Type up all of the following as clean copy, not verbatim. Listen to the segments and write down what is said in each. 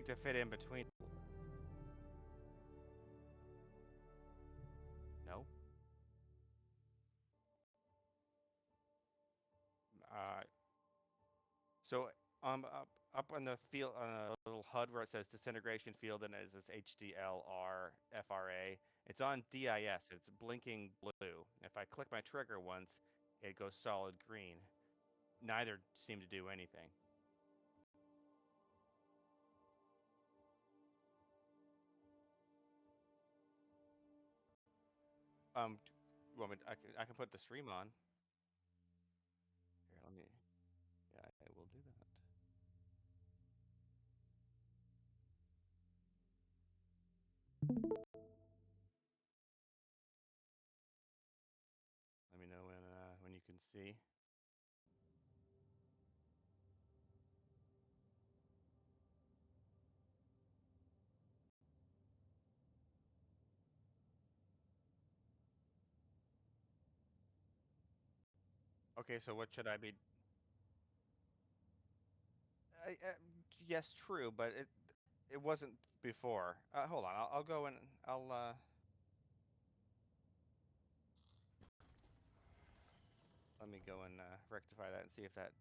to fit in between. No. Uh, so up on the field on a little HUD where it says disintegration field and it says HDLR FRA. It's on DIS. It's blinking blue. If I click my trigger once, it goes solid green. Neither seem to do anything. Um, well, I can put the stream on. Here, let me. Yeah, I will do that. Let me know when you can see. Okay, so what should I be? I, uh, yes, true, but it wasn't before. Hold on, I'll go and I'll let me go and rectify that and see if that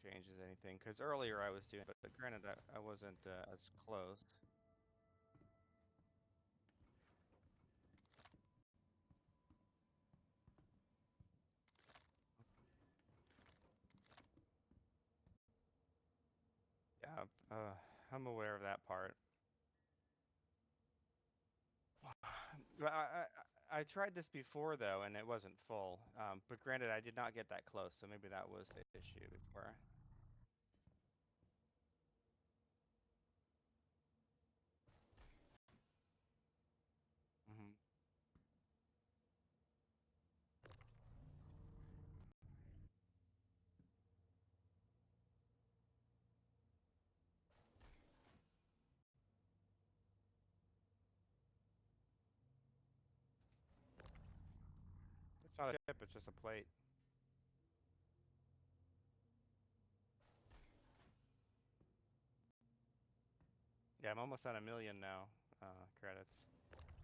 changes anything. Because earlier I was doing, but granted I wasn't as close. Yeah, I'm aware of that part. But I tried this before though, and it wasn't full. But granted, I did not get that close, so maybe that was the issue before. Hmm. It's not a chip; it's just a plate. Yeah, I'm almost at 1 million now. Credits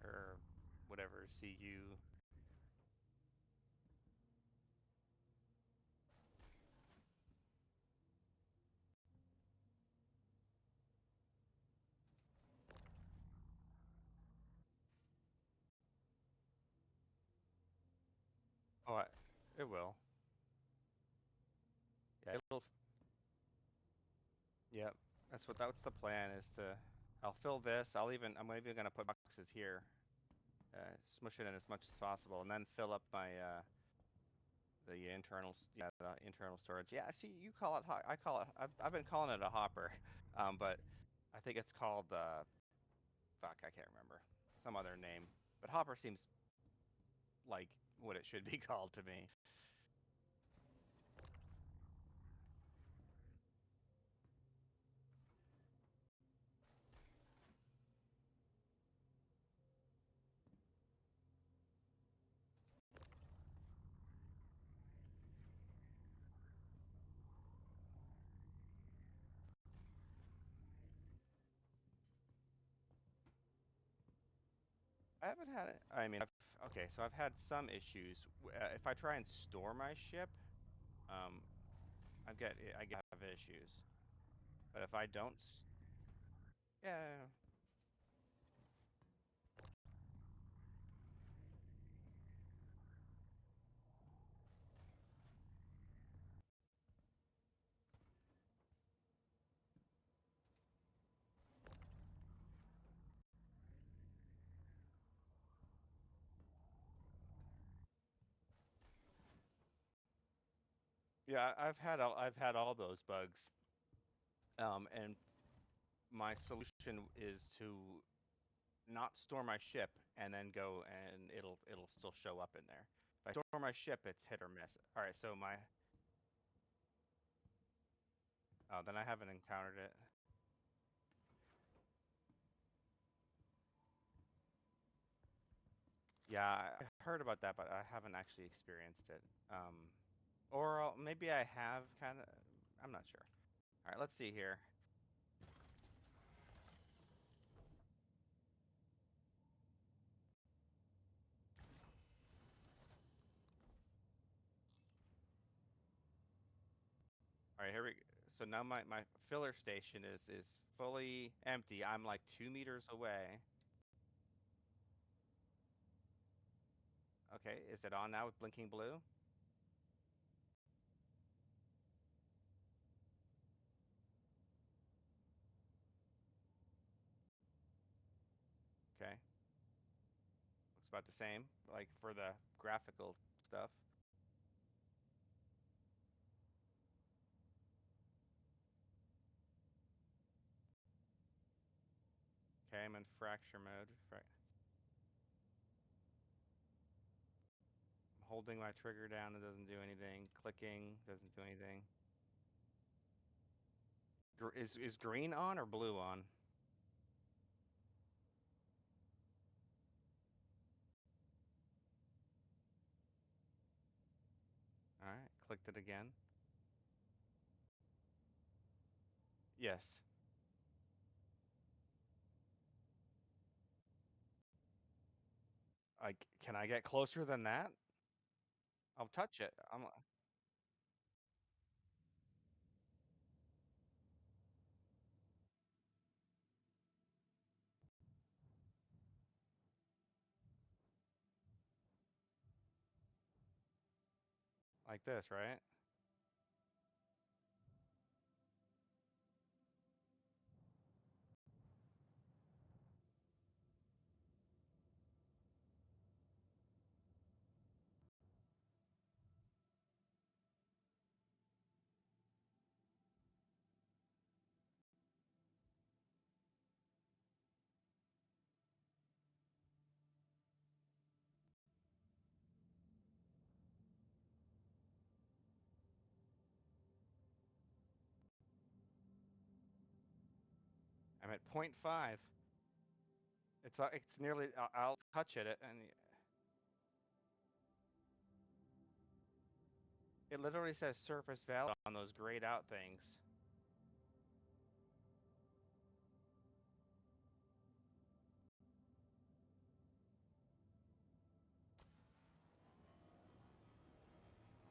or whatever CU. Oh, it will. Yeah, it'll. Yep. That's the plan is to. I'll fill this. I'm even gonna put boxes here, smush it in as much as possible, and then fill up my the internal storage. Yeah, see, you call it. I call it. I've been calling it a hopper, but I think it's called. Fuck, I can't remember some other name. But hopper seems like what it should be called to me. I haven't had it. I mean, okay, so I've had some issues. If I try and store my ship, um, I have issues. But if I don't, yeah, yeah, I've had all those bugs. And my solution is to not store my ship and then go and it'll still show up in there. If I store my ship, it's hit or miss. All right, so my oh, then I haven't encountered it. Yeah, I heard about that, but I haven't actually experienced it. Or maybe I have kind of. I'm not sure. All right, let's see here. All right, here we. So now my filler station is fully empty. I'm like 2 meters away. Okay, is it on now with blinking blue? Okay, looks about the same, like for the graphical stuff. Okay, I'm in fracture mode. I'm holding my trigger down, it doesn't do anything. Clicking doesn't do anything. Is green on or blue on? All right, clicked it again. Yes. Can I get closer than that? I'll touch it. I'm like this, right? I'm at 0.5. It's nearly. I'll touch it and it literally says surface value on those grayed out things.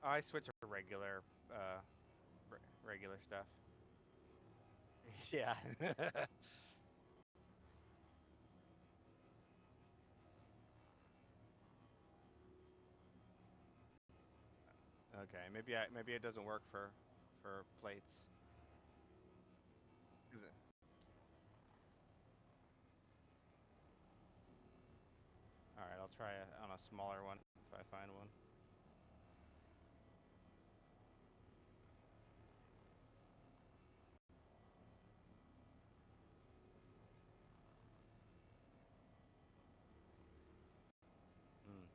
I switch to regular stuff. Yeah. Okay, maybe it doesn't work for plates. Is it? All right, I'll try it on a smaller one if I find one. Hmm.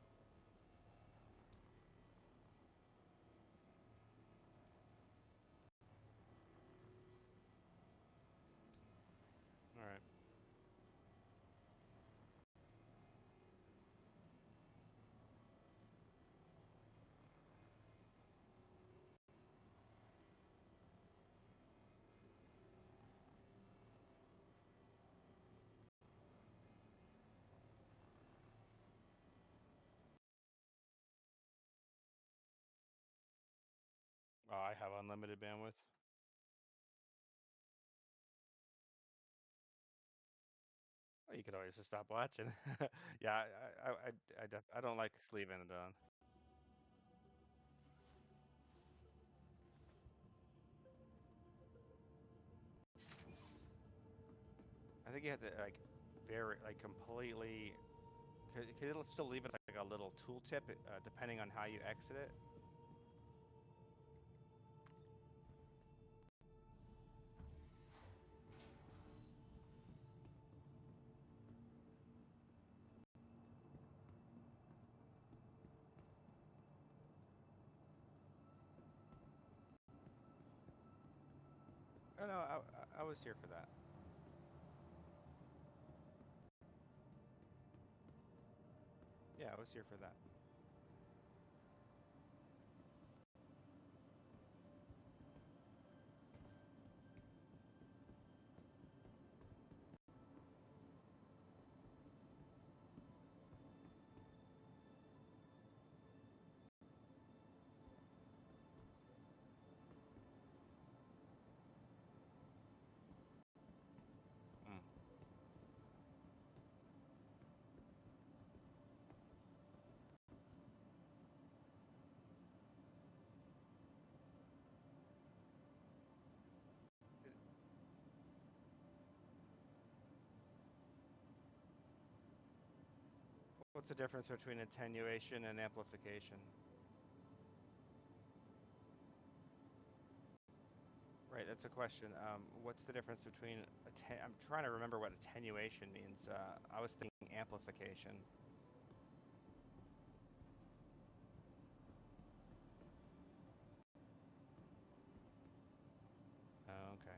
All right. Oh, I have unlimited bandwidth. Oh, you could always just stop watching. Yeah, I don't like leaving it on. I think you have to like very like completely. Cause it'll still leave it like a little tooltip depending on how you exit it. Oh no, I was here for that. Yeah, I was here for that. What's the difference between attenuation and amplification? Right, that's a question. What's the difference between I'm trying to remember what attenuation means. I was thinking amplification. Oh, okay.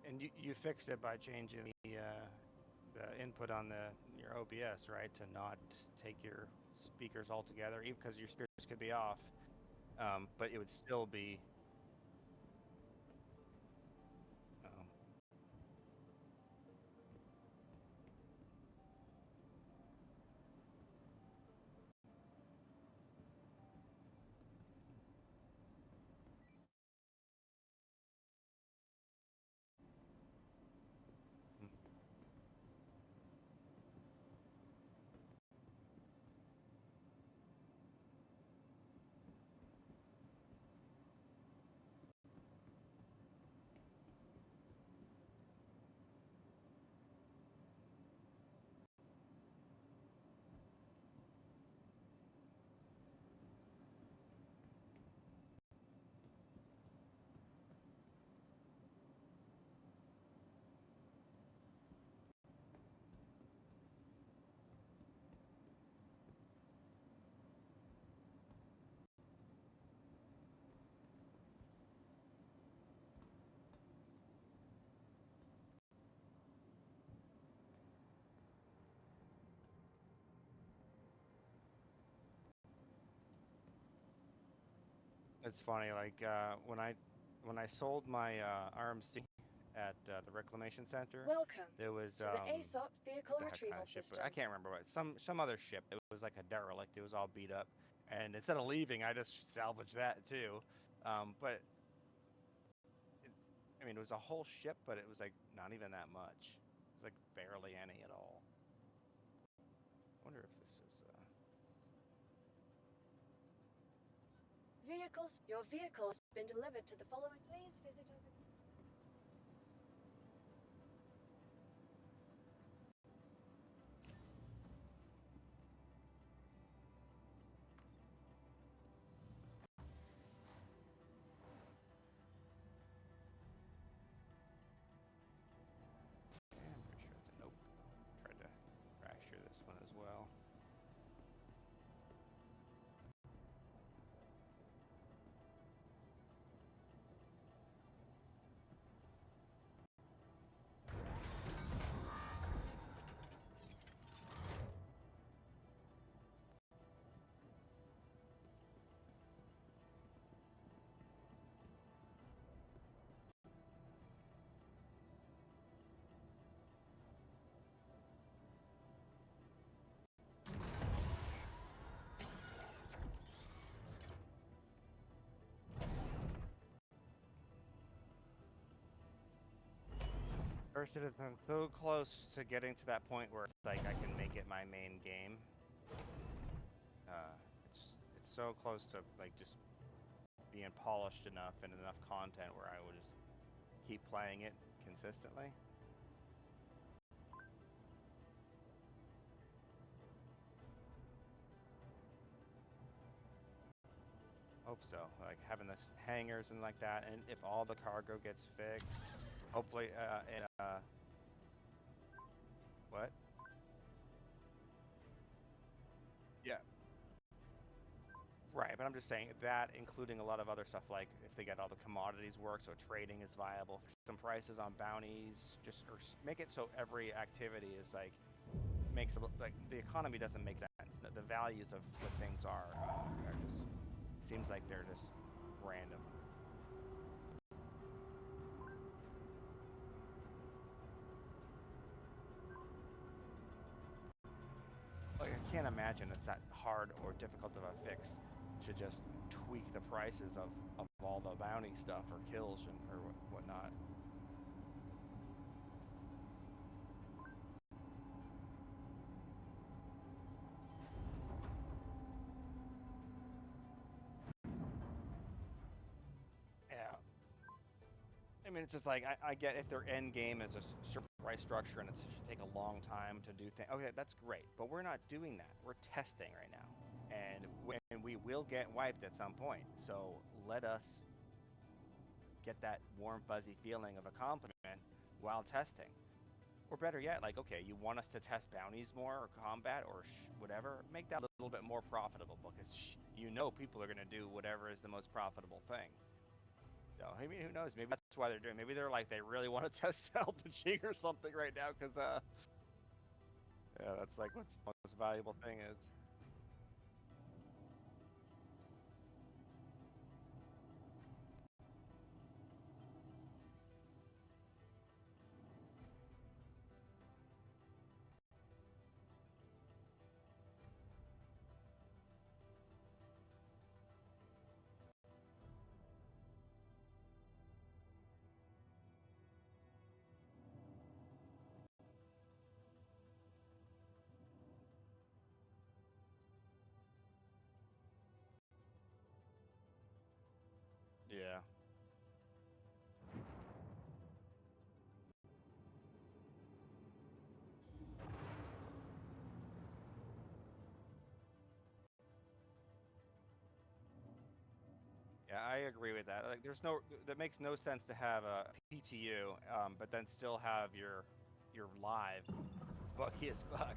And you fixed it by changing the input on your OBS, right, to not take your speakers altogether, even because your speakers could be off, but it would still be. Um, it's funny, like when I sold my RMC at the reclamation center, Welcome there was to the ASOP what Vehicle the heck kind Retrieval of ship? I System. can't remember what some other ship. It was like a derelict. It was all beat up, and instead of leaving, I just salvaged that too. But it, I mean, it was a whole ship, but it was like not even that much. It was like barely any at all. I wonder if this is. Your vehicle has been delivered to the following. Please visit us. I'm pretty sure it's a nope. Tried to fracture this one as well. First, it has been so close to getting to that point where it's like I can make it my main game. Uh, it's so close to like just being polished enough and enough content where I will just keep playing it consistently. hope so. Like having the hangars and like that, and if all the cargo gets fixed, hopefully, and what? Yeah. Right, but I'm just saying that, including a lot of other stuff, like if they get all the commodities work, so trading is viable, fix some prices on bounties, just or make it so every activity is like makes like the economy doesn't make sense. The values of what things are just seems like they're just random. Like I can't imagine it's that hard or difficult of a fix to just tweak the prices of all the bounty stuff or kills and or whatnot. Yeah. I mean, it's just like I get if their end game is a certain price structure and it should take a long time to do things. Okay, that's great, but we're not doing that. We're testing right now, and we will get wiped at some point. So let us get that warm fuzzy feeling of accomplishment while testing. Or better yet, like okay, you want us to test bounties more or combat or whatever, make that a little bit more profitable because you know people are going to do whatever is the most profitable thing. So I mean, who knows? Maybe that's why they're doing. Maybe they're like they really want to test salvaging or something right now because yeah, that's like what's the most valuable thing is. Yeah, yeah, I agree with that. Like, there's no that makes no sense to have a PTU, but then still have your live buggy as fuck.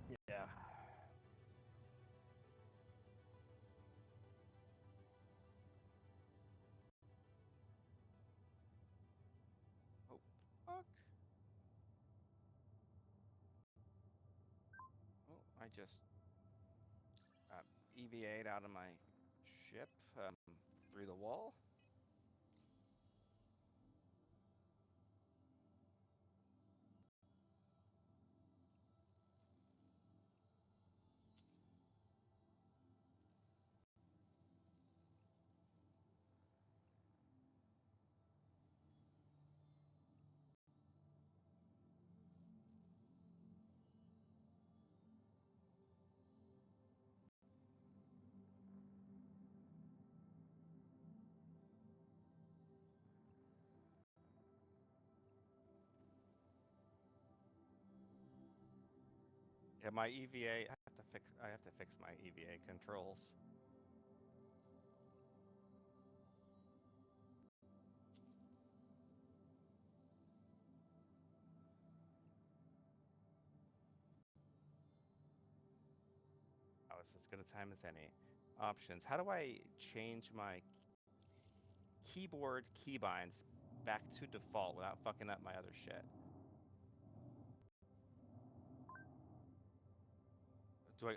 Yeah. Oh fuck. Oh, I just uh, EVA'd out of my ship through the wall. Yeah, my EVA. I have to fix. I have to fix my EVA controls. Oh, it's as good a time as any. Options. How do I change my keyboard keybinds back to default without fucking up my other shit? Do I?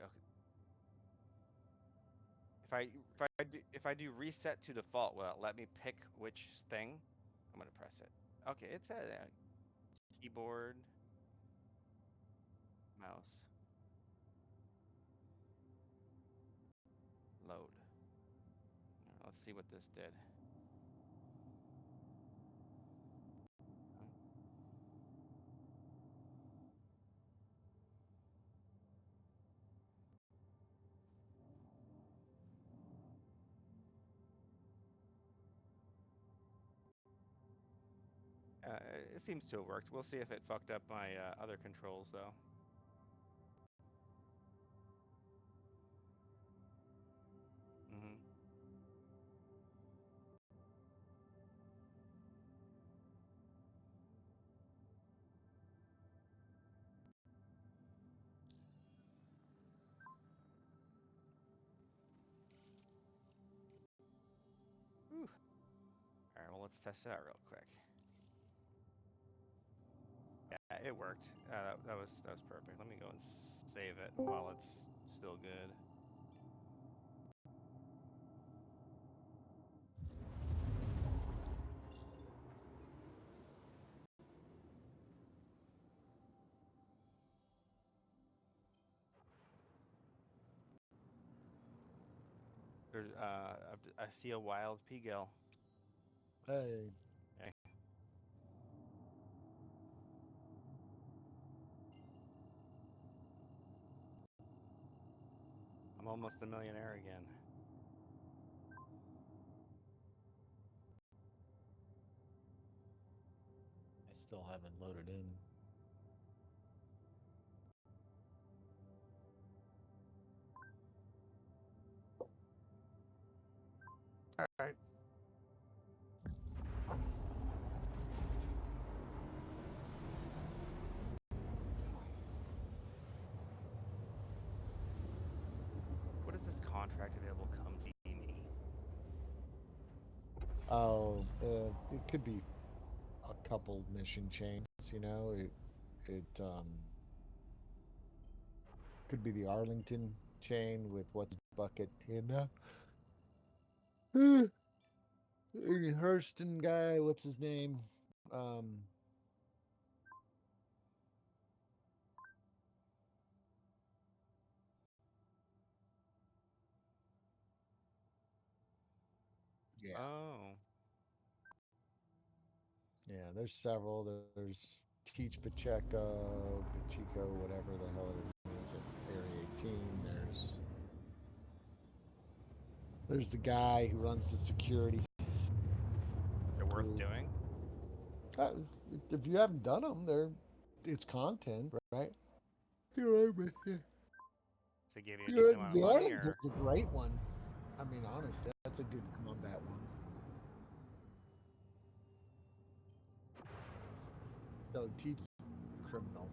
Okay, if I do reset to default, will it let me pick which thing? I'm gonna press it. Okay, it says keyboard, mouse, load. Let's see what this did. It seems to have worked. We'll see if it fucked up my other controls though. Mm-hmm. All right, well let's test it out real quick. Yeah, it worked. That was perfect. Let me go and save it while it's still good. There's I see a wild peagill. Hey, Okay. I'm almost a millionaire again. I still haven't loaded in. All right. What is this contract available? Come see me. Oh, it could be a couple mission chains. You know, it could be the Arlington chain with what's bucket in Hurston guy. What's his name? Um, yeah, Oh, yeah. There's several. There's Teach Pacheco, whatever the hell it is at Area 18. There's the guy who runs the security is it worth group. doing? If you haven't done them, it's content, right? You're right, man. To give you a You're decent right. amount of The money, Arlington's or a great one. I mean, honest, that's a good combat one. So teach criminal.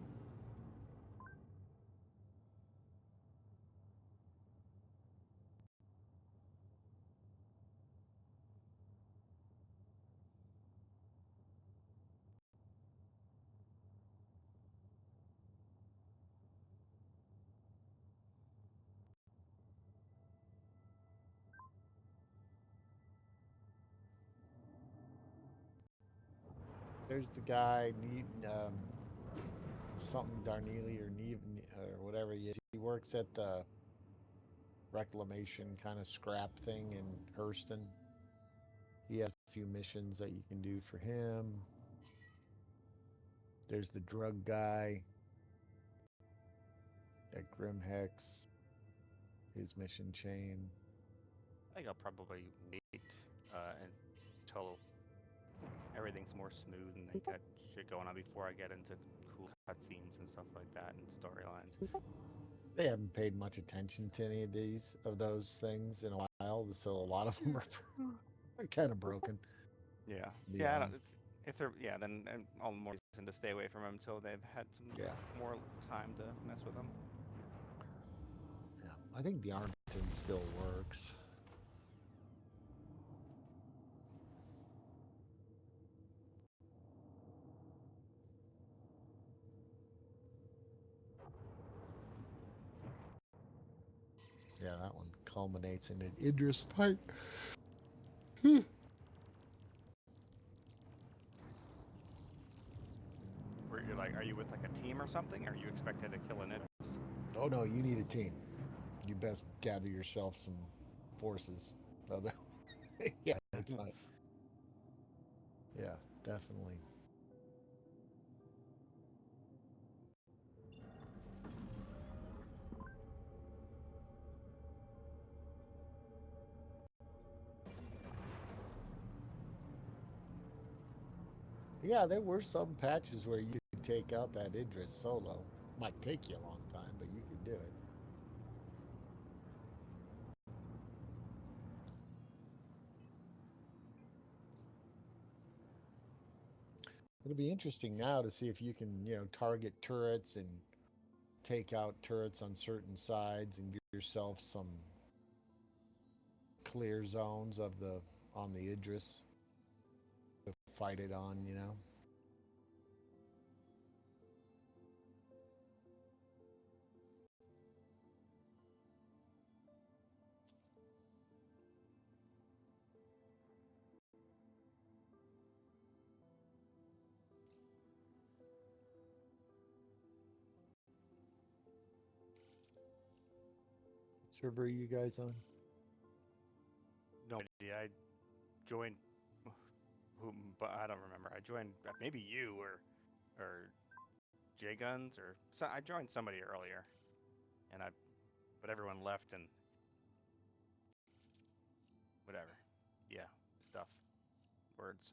There's the guy something Darneely or Neve or whatever he is. He works at the reclamation kind of scrap thing in Hurston. He has a few missions that you can do for him. There's the drug guy at Grimhex, his mission chain. I think I'll probably wait until everything's more smooth and they got shit going on before I get into cool cutscenes and stuff like that and storylines. They haven't paid much attention to any of those things in a while, so a lot of them are kind of broken, Yeah, to be yeah. honest. If they're then all the more reason to stay away from them until they've had some Yeah, more time to mess with them. yeah. I think the Arlington still works. Yeah, that one culminates in an Idris fight. Where you're like, are you with like a team or something? Or are you expected to kill an Idris? Oh no, you need a team. You best gather yourself some forces. Other, yeah, it's not. Yeah, definitely. Yeah, there were some patches where you could take out that Idris solo. Might take you a long time, but you could do it. It'll be interesting now to see if you can, target turrets and take out turrets on certain sides and give yourself some clear zones of the on the Idris to fight it on. What server are you guys on? No idea. I joined, but I don't remember. I joined maybe you or J Guns or so. I joined somebody earlier, and but everyone left and whatever. Yeah, stuff, words.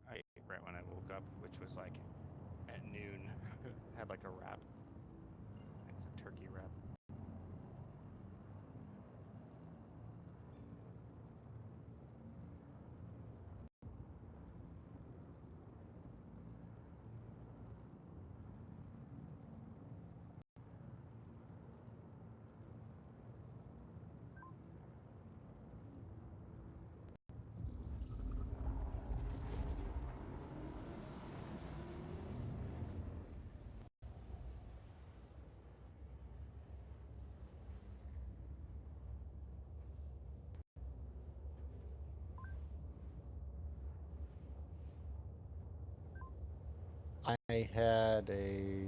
I ate right when I woke up, which was like at noon. Had like a wrap. It's a turkey wrap. I had a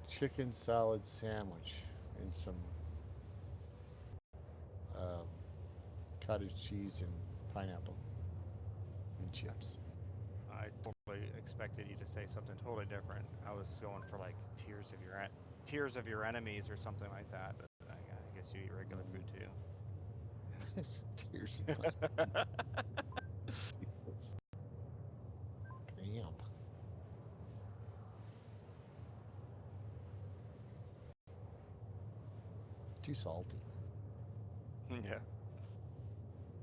chicken salad sandwich and some um, cottage cheese and pineapple and chips. I totally expected you to say something totally different. I was going for like tears of your enemies or something like that. But I guess you eat regular food too. Tears of my Jesus. Damn. Too salty. Yeah.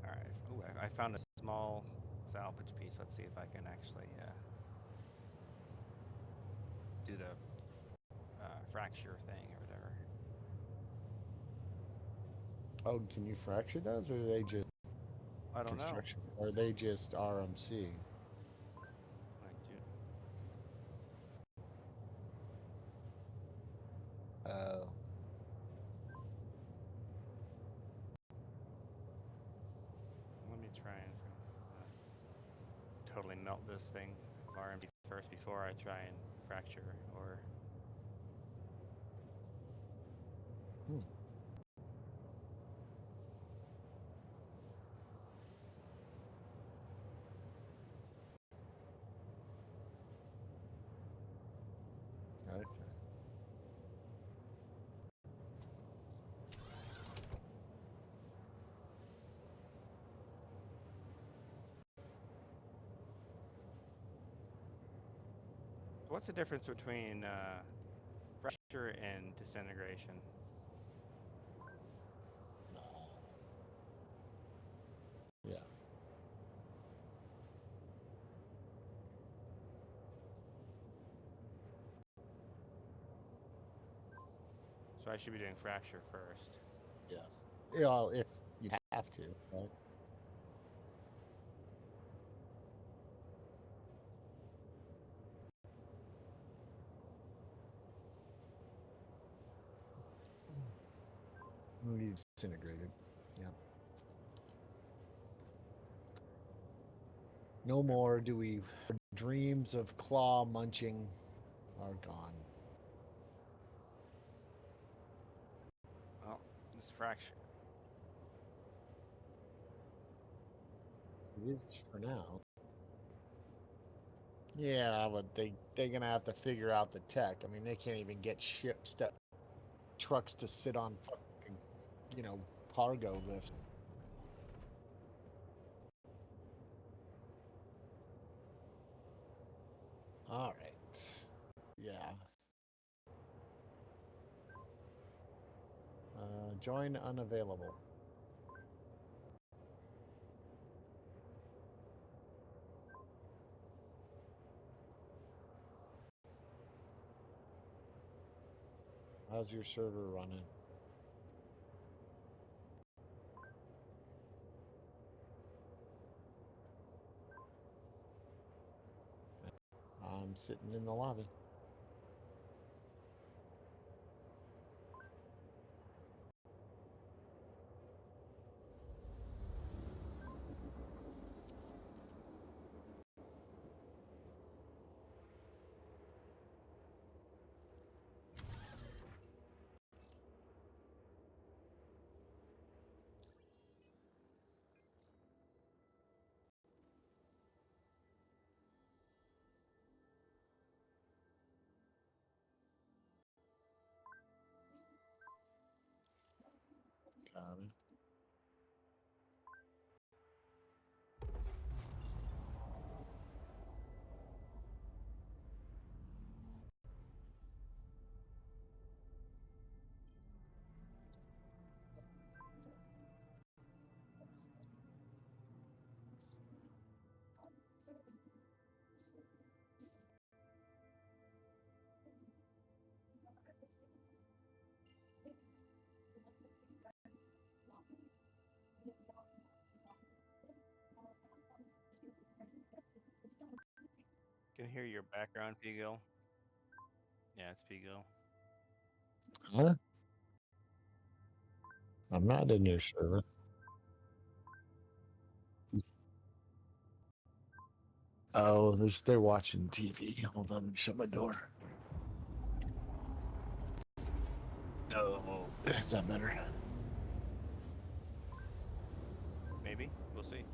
All right. Ooh, I found a small salvage piece. Let's see if I can actually do the fracture thing or whatever. Oh, can you fracture those, or are they just I don't know. construction? Or are they just RMC? I do. Oh, Let me try and totally melt this thing of RMB first before I try and fracture or. hmm. Okay. What's the difference between fracture and disintegration? Yeah. So I should be doing fracture first. Yes. Yeah, well, if you have to, right? We need disintegrated. Yeah. No more do we. Dreams of claw munching are gone. Well, this fracture. It is for now. Yeah, but they're gonna have to figure out the tech. I mean, they can't even get ships that trucks to sit on fucking, cargo lifts. All right. Yeah. Join unavailable. How's your server running? I'm sitting in the lobby. Got it. Can hear your background, Pigo. Yeah, it's Pigo. Huh? I'm not in your server. Oh, they're watching TV. Hold on, let me shut my door. Oh, is that better? Maybe. We'll see.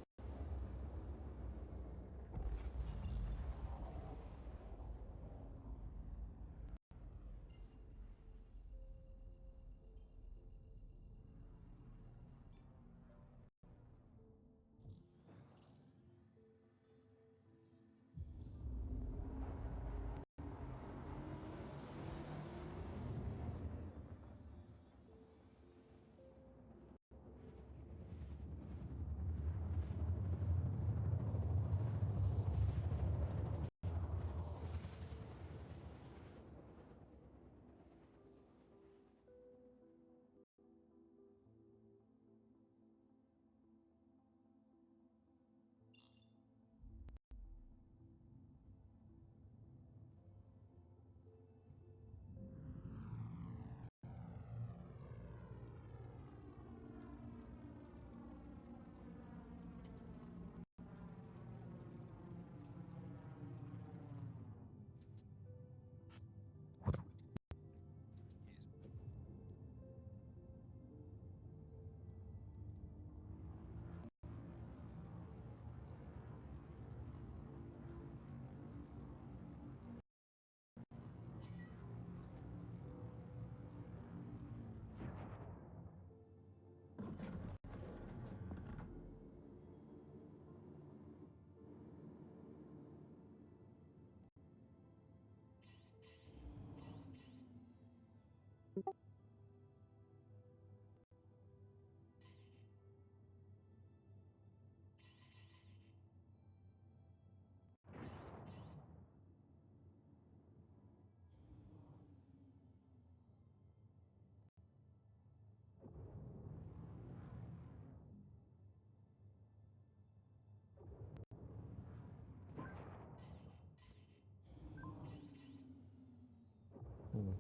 Hmm.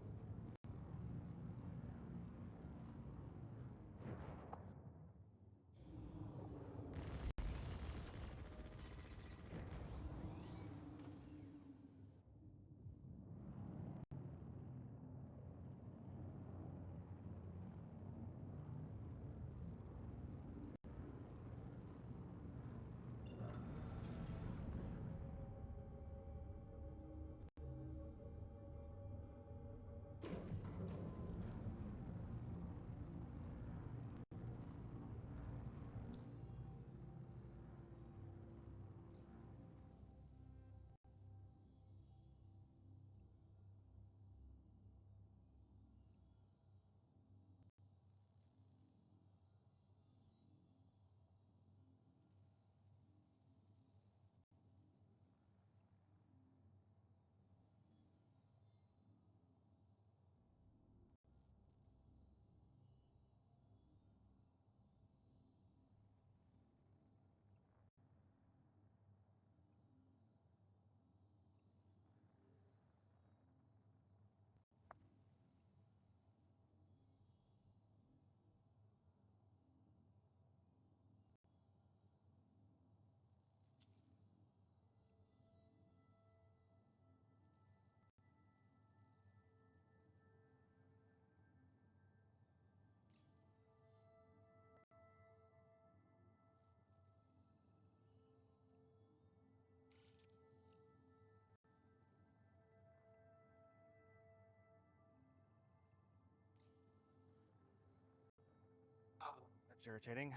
It's irritating.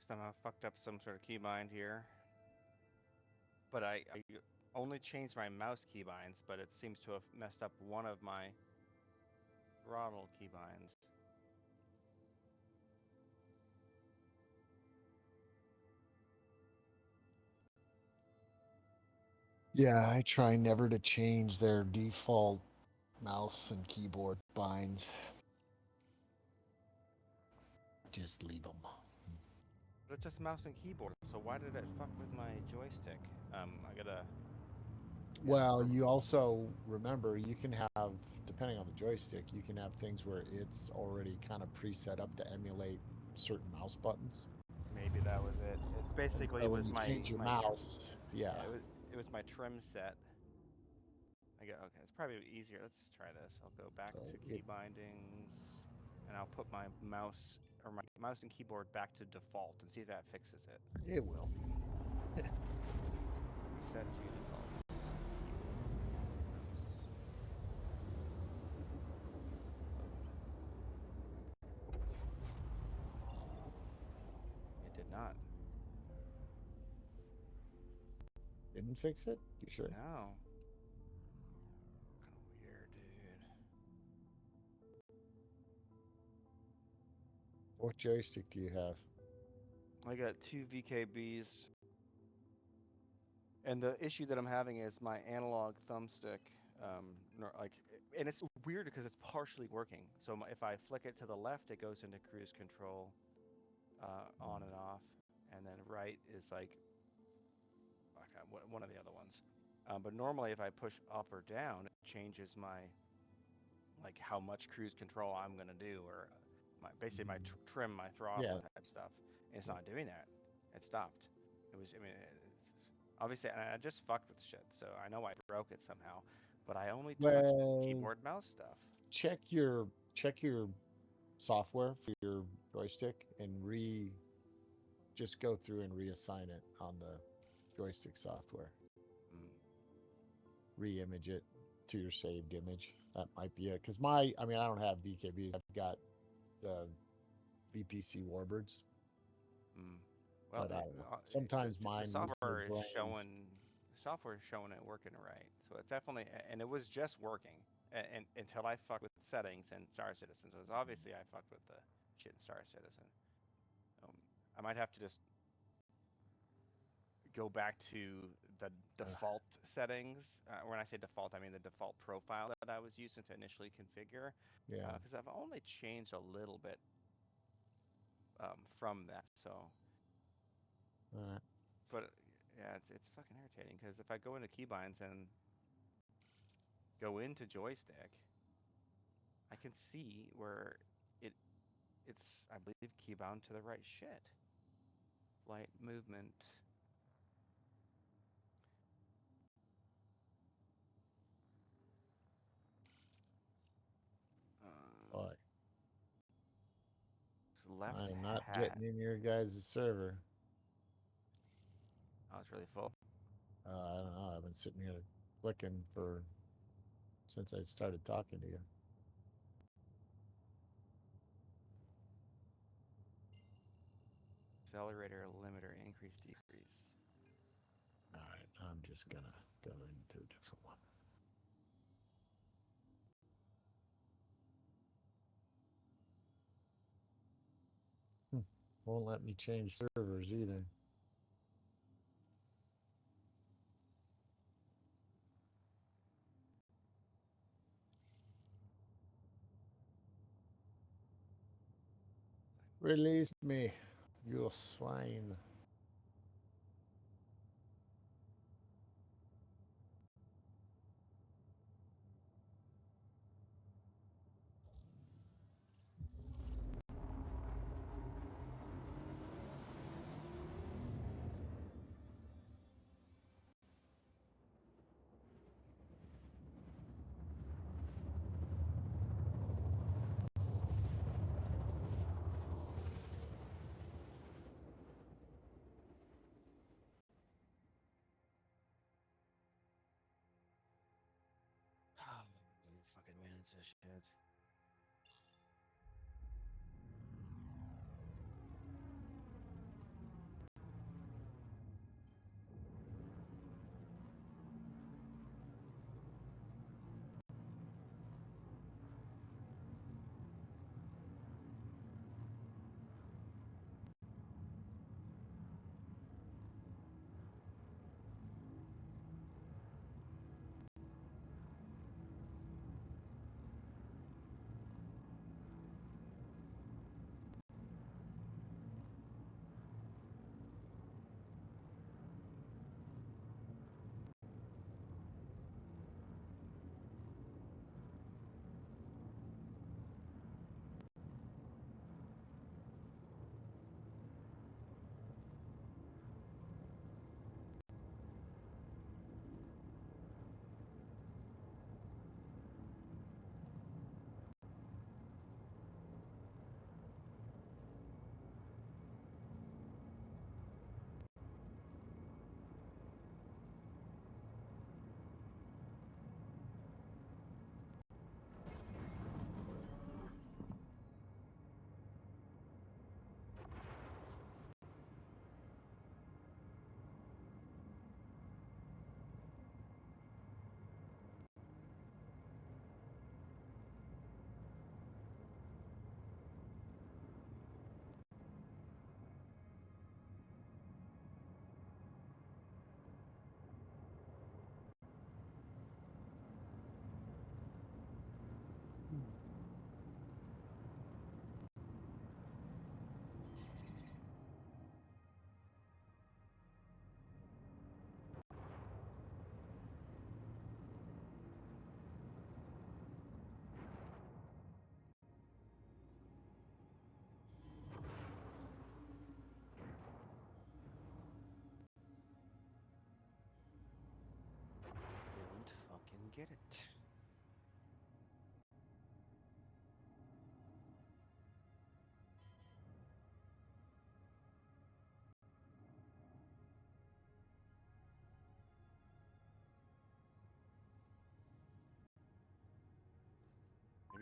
Somehow fucked up some sort of keybind here. But I only changed my mouse keybinds, but it seems to have messed up one of my throttle keybinds. Yeah, I try never to change their default mouse and keyboard binds. Just leave them. But it's just mouse and keyboard, so why did it fuck with my joystick? I gotta, yeah, Well, you also remember you can have, depending on the joystick, you can have things where it's already kind of preset up to emulate certain mouse buttons. maybe that was it. It's And basically so when was you change your my mouse, yeah, yeah. it was my trim set. I go, okay, it's probably easier. Let's try this. I'll go back So to key it bindings, and I'll put my mouse or my mouse and keyboard back to default and see if that fixes it. it will. Reset to default. Keyboard, mouse, load. It did not. Didn't fix it? You sure? No. Kind of weird, dude. What joystick do you have? I got two VKBs, and the issue that I'm having is my analog thumbstick. Like, and it's weird because it's partially working. So if I flick it to the left, it goes into cruise control, on and off, and then right is like okay, one of the other ones. But normally, if I push up or down, it changes my like how much cruise control I'm gonna do, or my basically my trim, my throttle Yeah. type stuff. And it's not doing that. It stopped. It was. I mean, it's, obviously, and I just fucked with shit, so I know I broke it somehow. But I only touched Well, keyboard mouse stuff. check your software for your joystick and just go through and reassign it on the joystick software. Mm, Re-image it to your saved image. That might be it. Because I mean, I don't have VKBs. I've got the VPC Warbirds, mm. Well, but I don't know. the Sometimes the mine use their software is brains. showing the software is showing it working right. So it's definitely, and it was just working, and until I fucked with settings and Star Citizen. So it's obviously I fucked with the shit in Star Citizen. Um, I might have to just go back to the Uh, default settings. When I say default, I mean the default profile that I was using to initially configure, yeah. because I've only changed a little bit from that. So, Uh, but yeah, it's fucking irritating because if I go into keybinds and go into joystick, I can see where it it's I believe keybound to the right shit. Light movement. Uh, boy, left I'm not hat. getting in your guys' server. Oh, it's really full. I don't know. I've been sitting here clicking for since I started talking to you. Accelerator limiter increase decrease. All right, I'm just gonna go into a different one. Hmm. Won't let me change servers either. Release me, you swine. Oh, fucking manage this shit.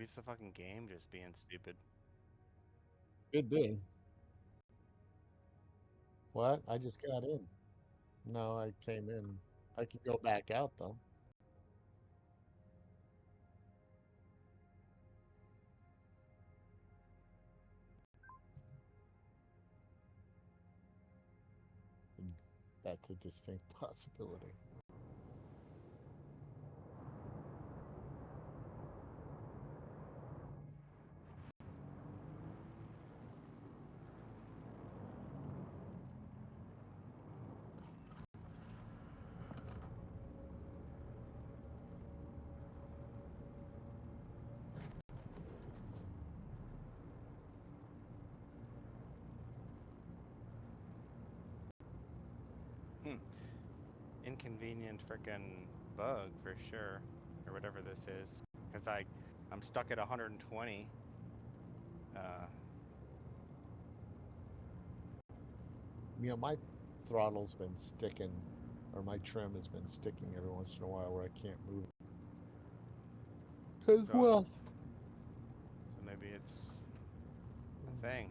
Maybe it's the fucking game just being stupid. Could be. What? I just got in. No, I came in. I can go back out though. That's a distinct possibility. Hmm. Inconvenient frickin' bug for sure, or whatever this is, because I'm stuck at 120. My throttle's been sticking, or my trim has been sticking every once in a while where I can't move as So well. so maybe it's a thing.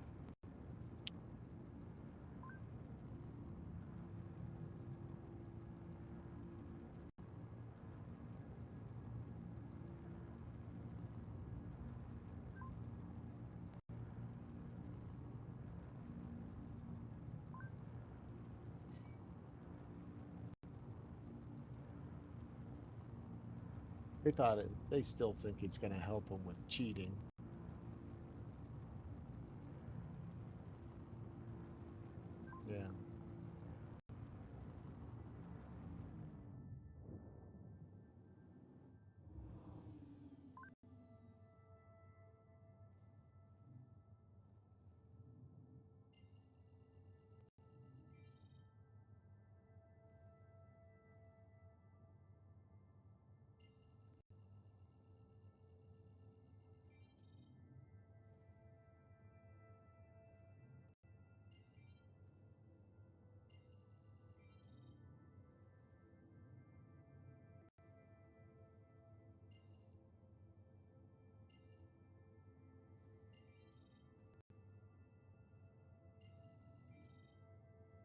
They still think it's going to help them with cheating. Yeah.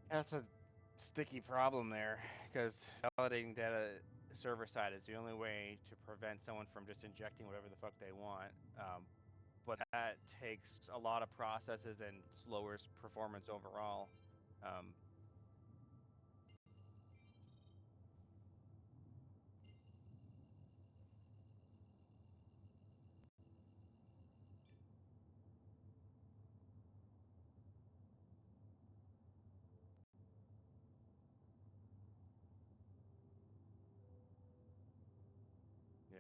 That's a sticky problem there, because validating data server side is the only way to prevent someone from just injecting whatever the fuck they want. But that takes a lot of processes and lowers performance overall. Um, yeah.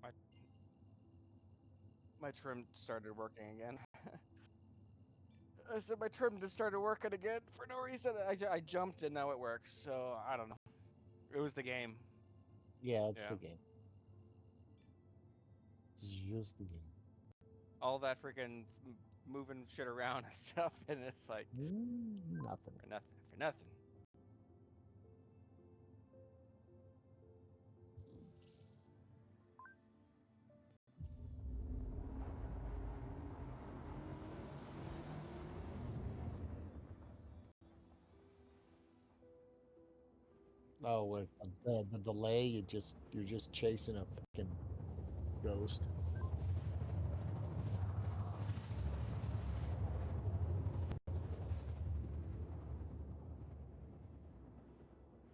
My my trim started working again. I said my trim just started working again for no reason. I jumped and now it works. So I don't know. It was the game. Yeah, it's the Yeah. game. It's just the game. All that freaking moving shit around and stuff, and it's like Nothing. for nothing. For nothing. Oh, with the delay, you're just chasing a fucking ghost.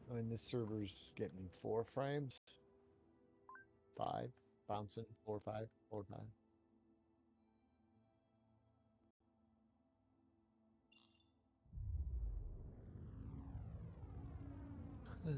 I mean, this server's getting me 4 frames, 5, bouncing 4, 5, 4, 5. Yeah.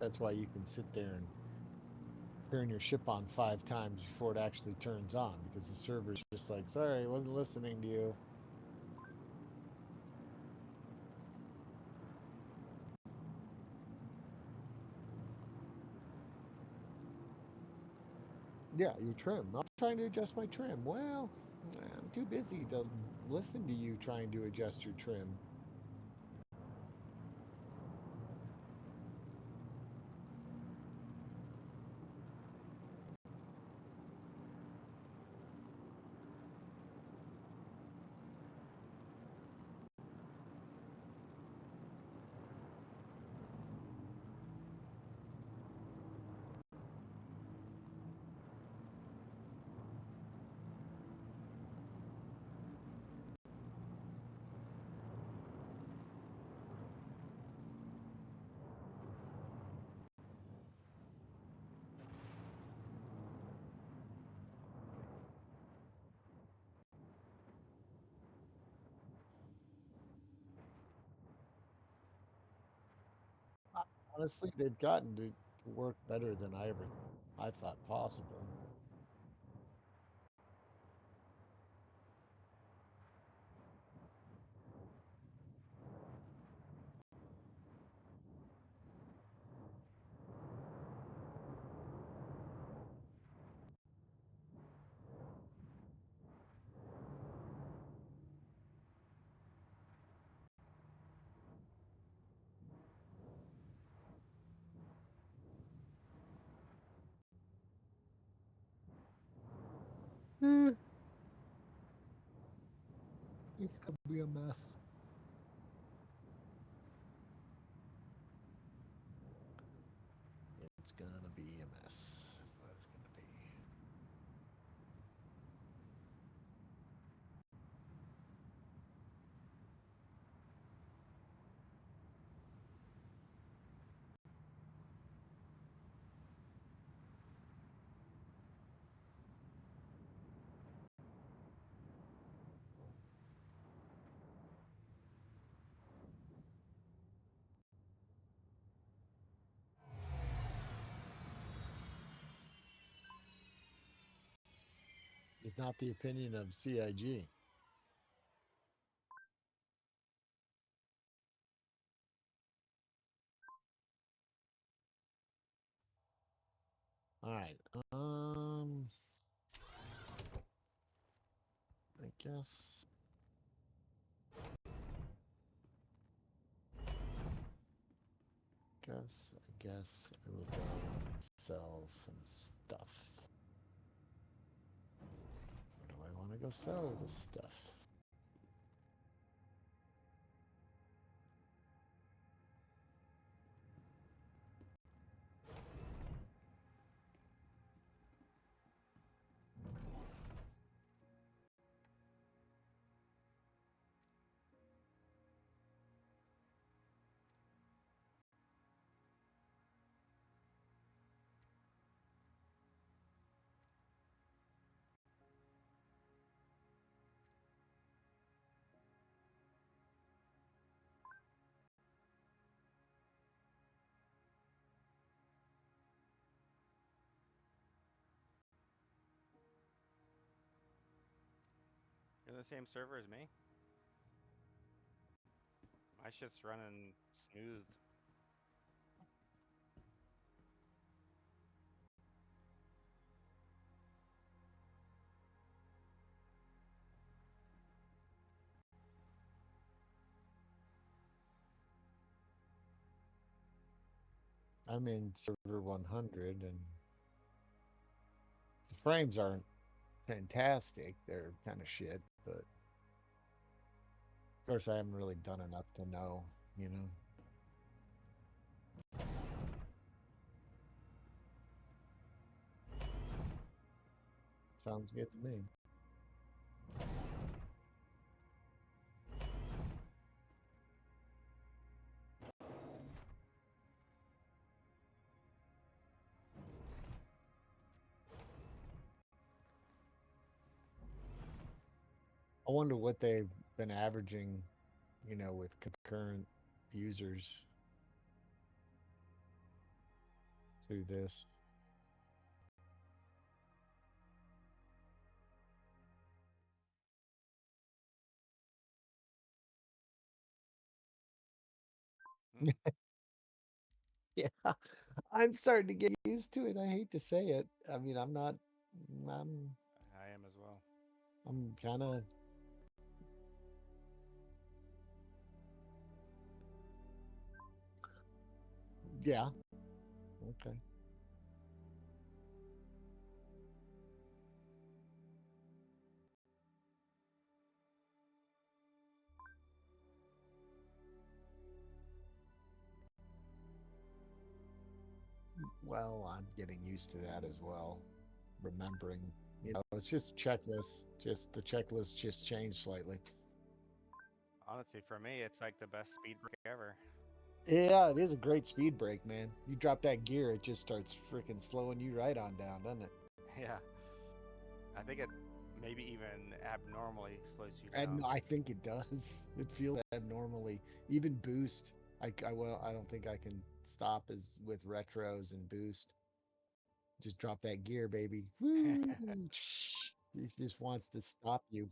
That's why you can sit there and turn your ship on 5 times before it actually turns on, because the server's just like, sorry, I wasn't listening to you. Yeah, your trim. I'm trying to adjust my trim. Well, I'm too busy to listen to you trying to adjust your trim. Honestly, they've gotten to work better than I thought possible. Hmm. It's gonna be a mess. It's gonna be a mess. That's what it's gonna be. It's not the opinion of CIG. All right. I guess I will go sell some stuff. Where do I want to go sell this stuff? the same server as me? My shit's running smooth. I'm in server 100, and the frames aren't fantastic. They're kind of shit, but of course, I haven't really done enough to know, you know. Sounds good to me. I wonder what they've been averaging, you know, with concurrent users through this. Hmm. Yeah, I'm starting to get used to it. I hate to say it. I mean, I'm not, I'm, I am as well. I'm kind of, yeah, okay. Well, I'm getting used to that as well. Remembering, you know, it's just checklist. Just the checklist just changed slightly. Honestly, for me, it's like the best speed break ever. Yeah, it is a great speed break, man. You drop that gear, it just starts freaking slowing you right on down, doesn't it? Yeah, I think it maybe even abnormally slows you And down. I think it does. It feels abnormally. Even boost. I don't think I can stop as with retros and boost. Just drop that gear, baby. Woo! It just wants to stop you.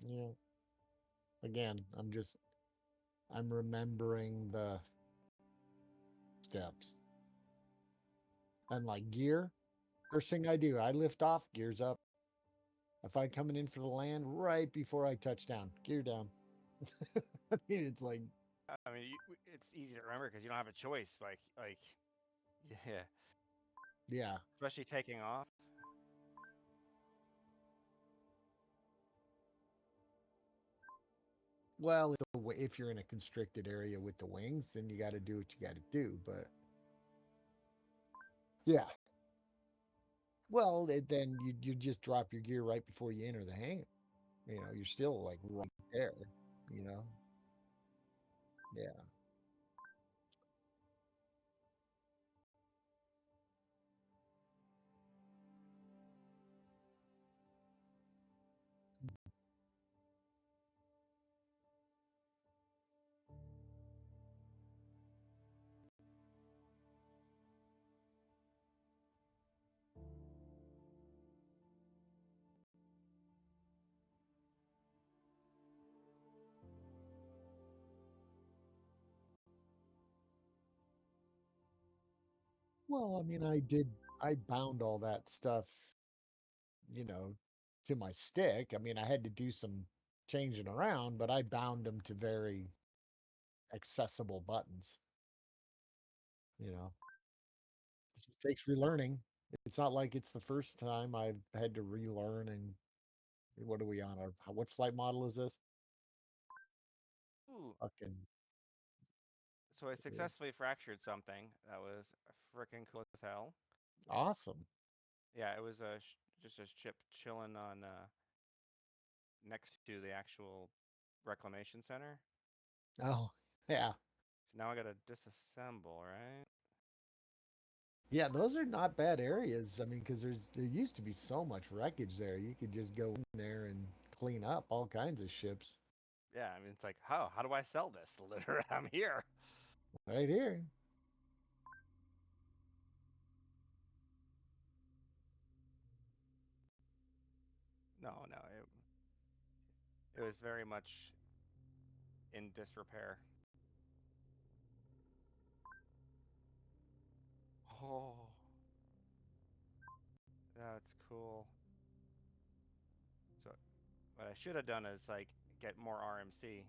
Yeah. Again, I'm remembering the steps. And like gear, first thing I do, I lift off, gears up. If I'm coming in for the land, right before I touch down, gear down. I mean, it's like, I mean, it's easy to remember because you don't have a choice. Yeah, yeah. especially taking off. Well, if you're in a constricted area with the wings, then you got to do what you got to do. But yeah, well, then you just drop your gear right before you enter the hangar. You know, you're still like right there. You know, yeah. Well, I mean, I bound all that stuff, you know, to my stick. I mean, I had to do some changing around, but I bound them to very accessible buttons. You know, it just takes relearning. It's not like it's the first time I've had to relearn. And what are we on? What flight model is this? Ooh, Fucking so I yeah. successfully fractured something that was freaking cool as hell. Awesome. Yeah, it was just a ship chilling on next to the actual reclamation center. Oh, yeah. So now I gotta disassemble, right? Yeah, those are not bad areas. I mean, because there used to be so much wreckage there. You could just go in there and clean up all kinds of ships Yeah, I mean it's like, how do I sell this? Literally, I'm here. right here. No, no, it was very much in disrepair. Oh, that's cool. So what I should have done is like get more RMC.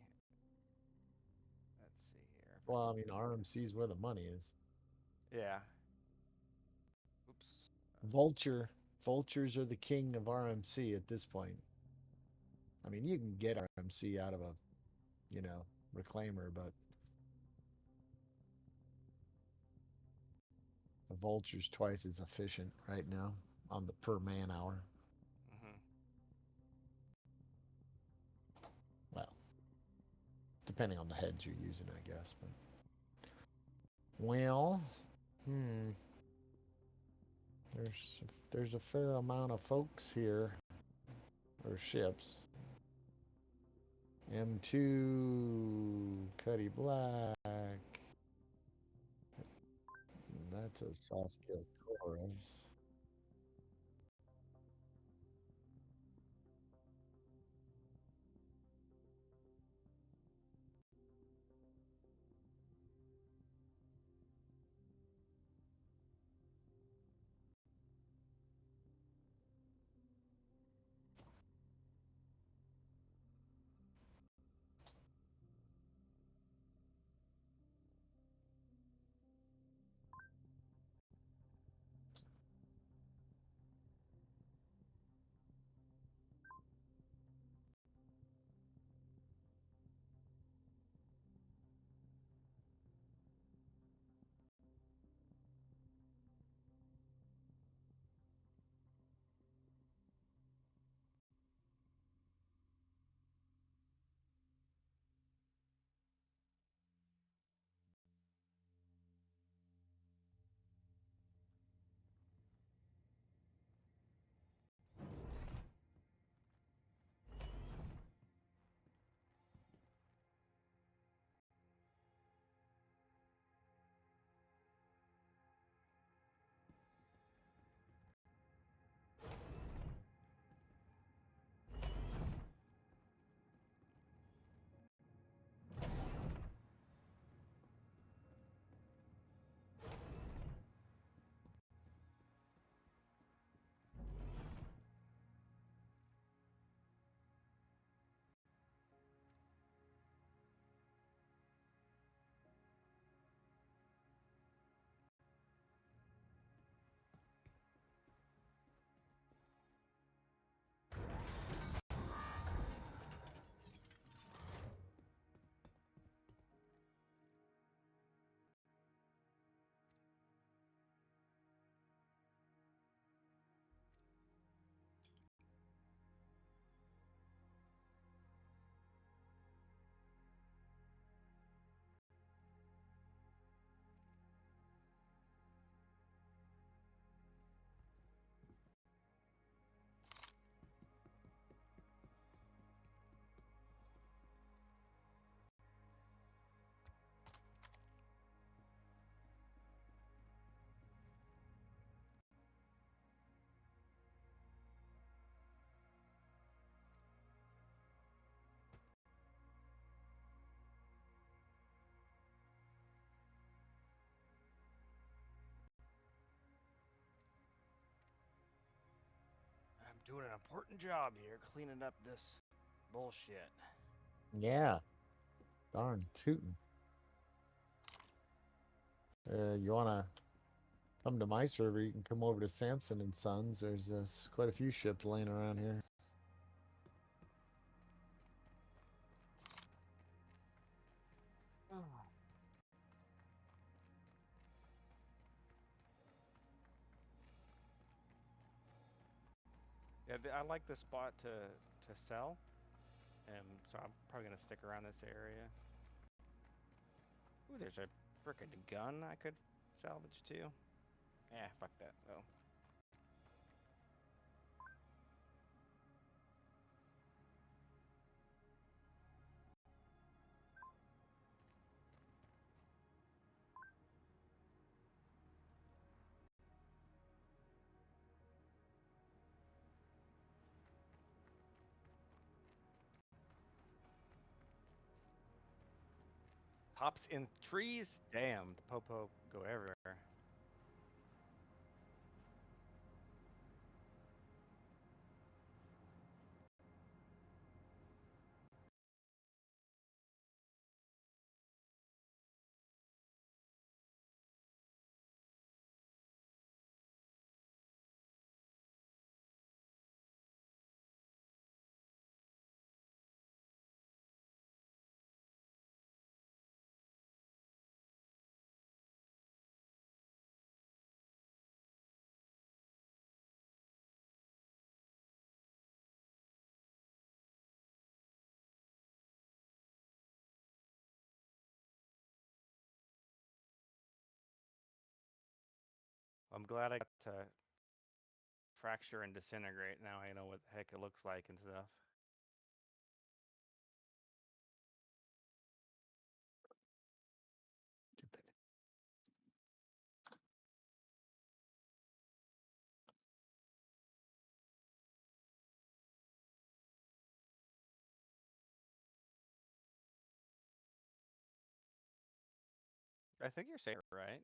Let's see here if I Well, I can. mean, RMC's where the money is. Yeah. Oops. Vulture, vultures are the king of RMC at this point. I mean, you can get RMC out of a, you know, reclaimer, but the vulture's twice as efficient right now on the per man hour. Mhm. Well, depending on the heads you're using, I guess. But well, hmm, there's a fair amount of folks here or ships. M2, Cuddy Black. That's a soft kill Taurus. I'm doing an important job here, cleaning up this bullshit. Yeah, darn tootin'. You wanna come to my server? You can come over to Samson and Sons. There's quite a few ships laying around here. Yeah, I like the spot to sell, and so I'm probably gonna stick around this area. Ooh, there's a frickin' gun I could salvage too. Yeah, fuck that though. Hops in trees? Damn, the popo go everywhere. I'm glad I got to fracture and disintegrate. Now I know what the heck it looks like and stuff. I think you're saying it right.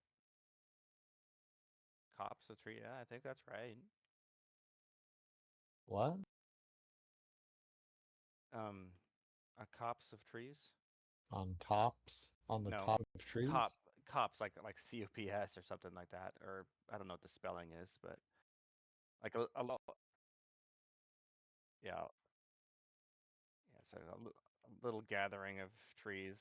Cops a tree. Yeah, I think that's right. What? Um, a copse of trees. On tops? On the No, top of trees? cops like COPS or something like that, or I don't know what the spelling is, but like yeah, yeah. So a little gathering of trees.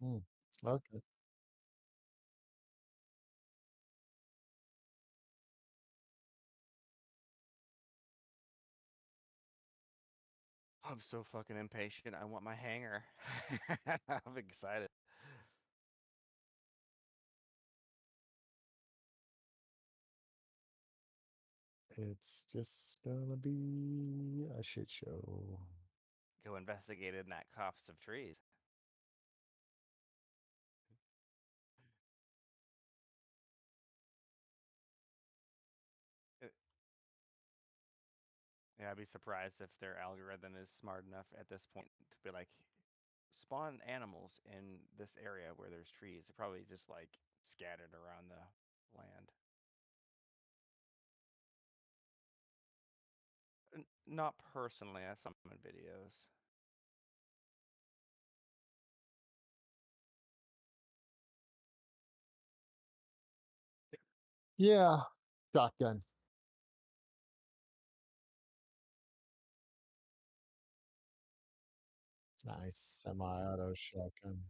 Hmm. Okay. I'm so fucking impatient. I want my hanger. I'm excited. It's just gonna be a shit show. Go investigate in that copse of trees. Uh, Yeah, I'd be surprised if their algorithm is smart enough at this point to be like, spawn animals in this area where there's trees. They're probably just like scattered around the land. Not personally, I saw them in videos. Yeah. Shotgun. Nice. Semi-auto shotgun.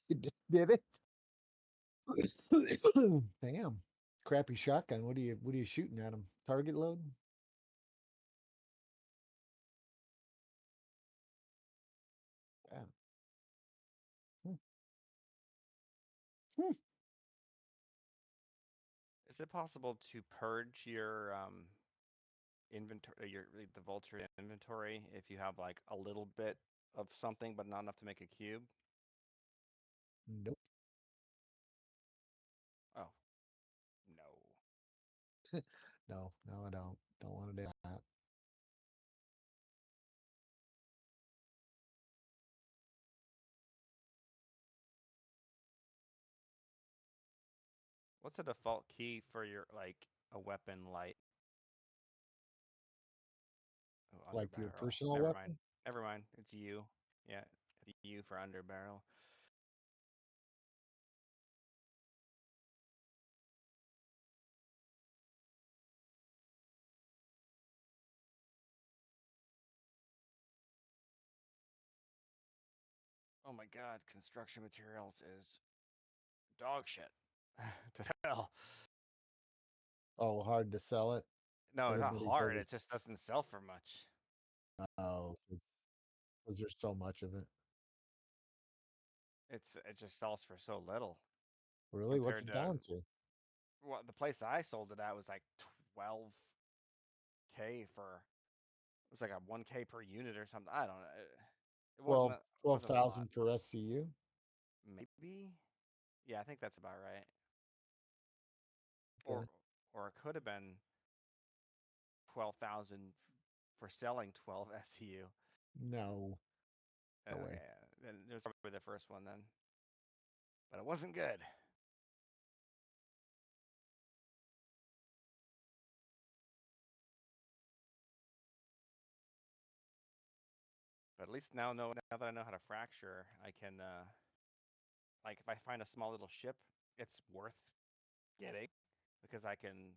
You did it? Damn. Crappy shotgun. What are you shooting at him? Target load? Yeah. Hmm. Hmm. Is it possible to purge your inventory, your the vulture inventory, if you have like a little bit of something but not enough to make a cube? Nope. Oh, no. No, no, I don't. Don't want to do that. What's the default key for your like a weapon light? Oh, under Like your barrel. personal Never mind. weapon? Never mind. It's U. Yeah, it's U for under barrel. Oh my God, construction materials is dog shit. To hell. Oh, hard to sell it. No, it's not Everybody's hard. over. It just doesn't sell for much. Oh, because there's so much of it. It just sells for so little Really? What's compared it to down to? what the place I sold it at was like 12K for it was like a 1K per unit or something. I don't know. It wasn't 12, a, wasn't a lot. 12,000 for SCU? Maybe. Yeah, I think that's about right. Okay. Or it could have been 12,000 for selling 12 SCU. No, no way. Okay, then there's probably the first one then, but it wasn't good. But at least now that I know how to fracture, I can like if I find a small little ship, it's worth getting because I can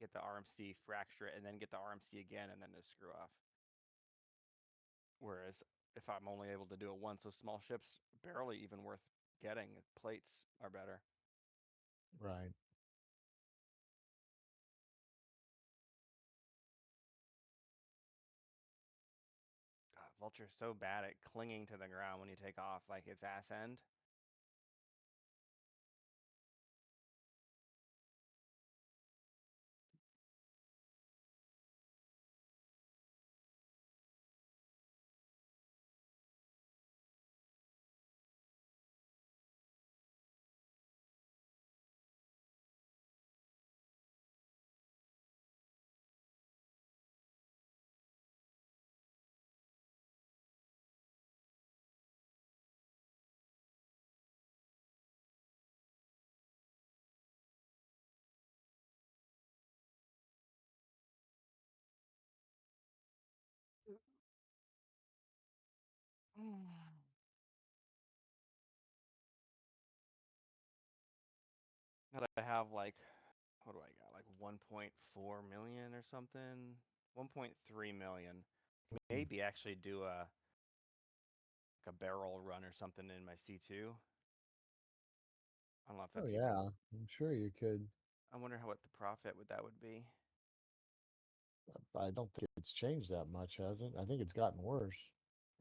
get the RMC, fracture it, and then get the RMC again, and then just screw off. Whereas if I'm only able to do it once, those small ships barely even worth getting. Plates are better. Right. God, Vulture's so bad at clinging to the ground when you take off, like its ass end. Now that I have like, what do I got? Like 1.4 million or something? 1.3 million. Hmm. Maybe actually do like a barrel run or something in my C2. I don't know if Oh that's even. yeah, I'm sure you could. I wonder what the profit with that would be. I don't think it's changed that much, has it? I think it's gotten worse.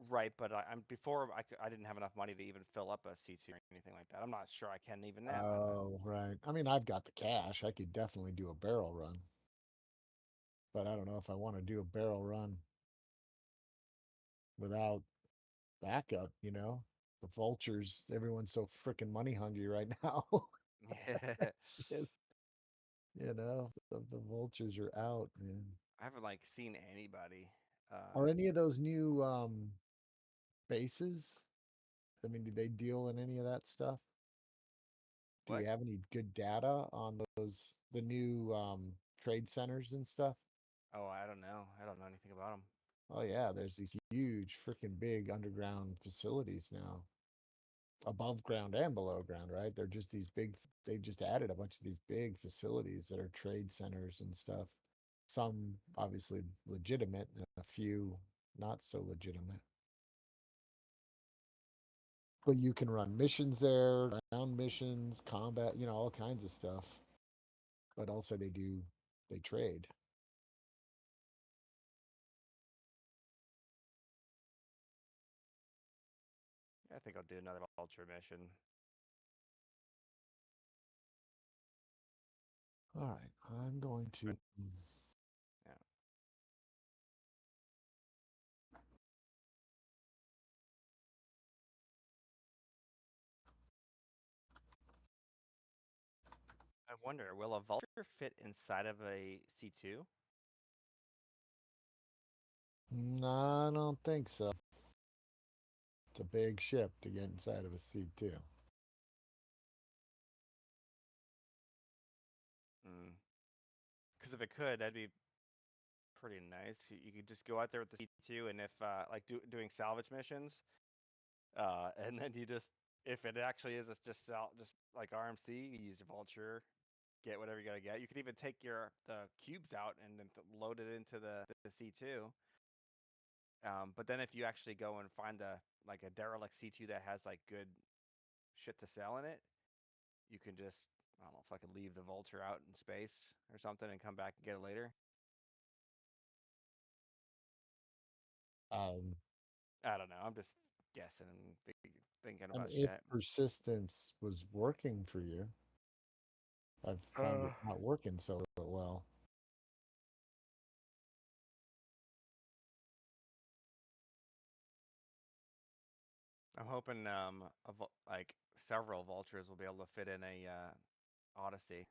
Right, but I'm before I didn't have enough money to even fill up a C2 or anything like that. I'm not sure I can even now. Oh, right. I mean, I've got the cash. I could definitely do a barrel run, but I don't know if I want to do a barrel run without backup, you know? The vultures, everyone's so freaking money hungry right now. Yeah. Yes. You know, the vultures are out, man. I haven't like seen anybody. Are Uh, any of those new bases? I mean, do they deal in any of that stuff? Do we what? have any good data on those the new trade centers and stuff? Oh, I don't know. I don't know anything about them. Oh yeah, there's these huge freaking big underground facilities now. Above ground and below ground, right? They're just these big, they just added a bunch of these big facilities that are trade centers and stuff. Some obviously legitimate and a few not so legitimate. But you can run missions there, ground missions, combat, all kinds of stuff. But also they trade. I think I'll do another ultra mission. All right, I'm going to. Yeah. I wonder, will a vulture fit inside of a C2? No, I don't think so. It's a big ship to get inside of a C2. Mm. Because if it could, that'd be pretty nice. You could just go out there with the C2, and if like doing salvage missions, and then you just if it actually is just like RMC, you use your vulture, get whatever you gotta get. You could even take the cubes out and then load it into the C2. But then if you actually go and find like a derelict C2 that has like good shit to sell in it, you can just, I don't know if I could leave the vulture out in space or something and come back and get it later. Um, I don't know. I'm just guessing and thinking and about if shit. persistence was working for you, I've found it not working so well. I'm hoping like several vultures will be able to fit in a Odyssey.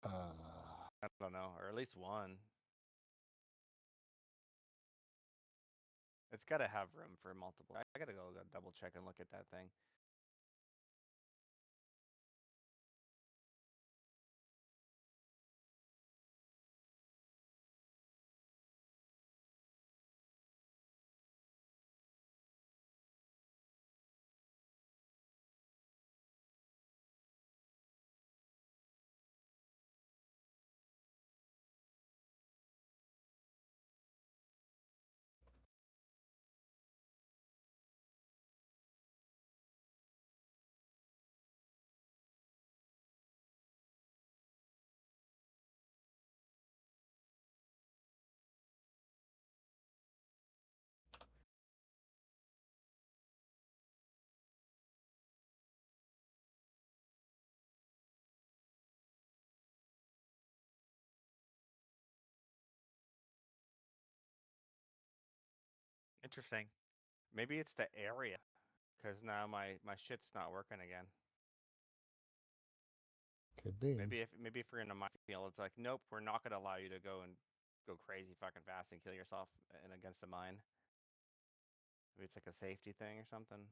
Uh, I don't know, or at least one. It's got to have room for multiple. I gotta go double check and look at that thing. Interesting. Maybe it's the area, because now my shit's not working again. could be. Maybe if you're in a minefield, it's like, nope, we're not gonna allow you to go crazy fucking fast and kill yourself and against the mine. Maybe it's like a safety thing or something.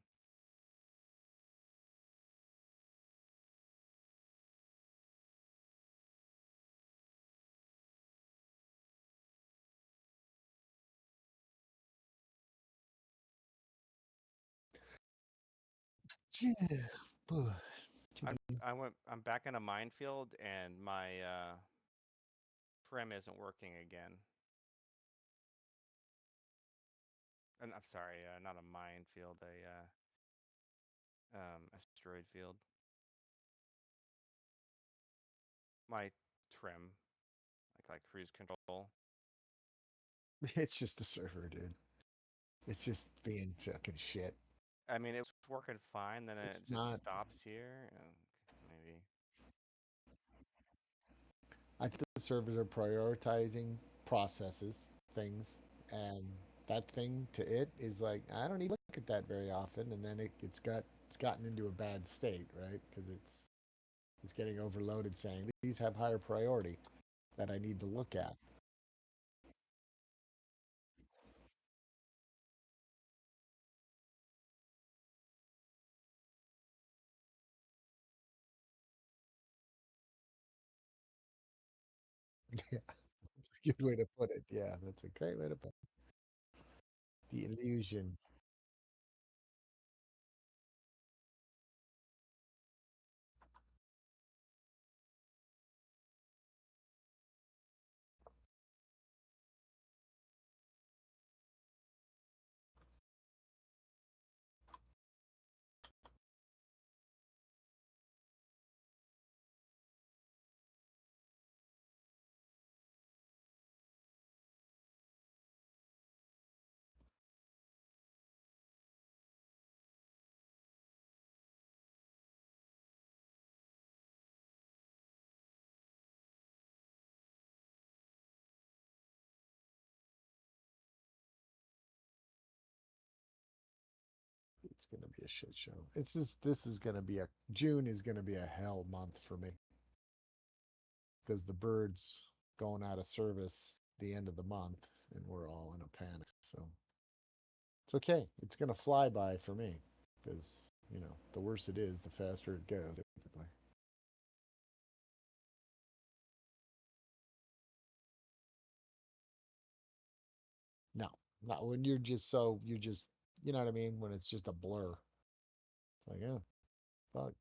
Yeah. I'm back in a minefield and my trim isn't working again. And I'm sorry, not a minefield, a asteroid field. My trim, like cruise control. It's just the server, dude. It's just being fucking shit. I mean, it was working fine, then it It's just not. stops here. Maybe. I think the servers are prioritizing processes, things, and that thing to it is like I don't even look at that very often, and then it's gotten into a bad state, right? Because it's getting overloaded, saying these have higher priority that I need to look at. Yeah, that's a good way to put it. Yeah, that's a great way to put it. The illusion. It's gonna be a shit show. It's just this is gonna be a June is gonna be a hell month for me because the birds going out of service the end of the month, and we're all in a panic. So it's okay. It's gonna fly by for me because the worse it is, the faster it goes. Typically, no, not when you're just you know what I mean. When it's just a blur, it's like yeah, fuck.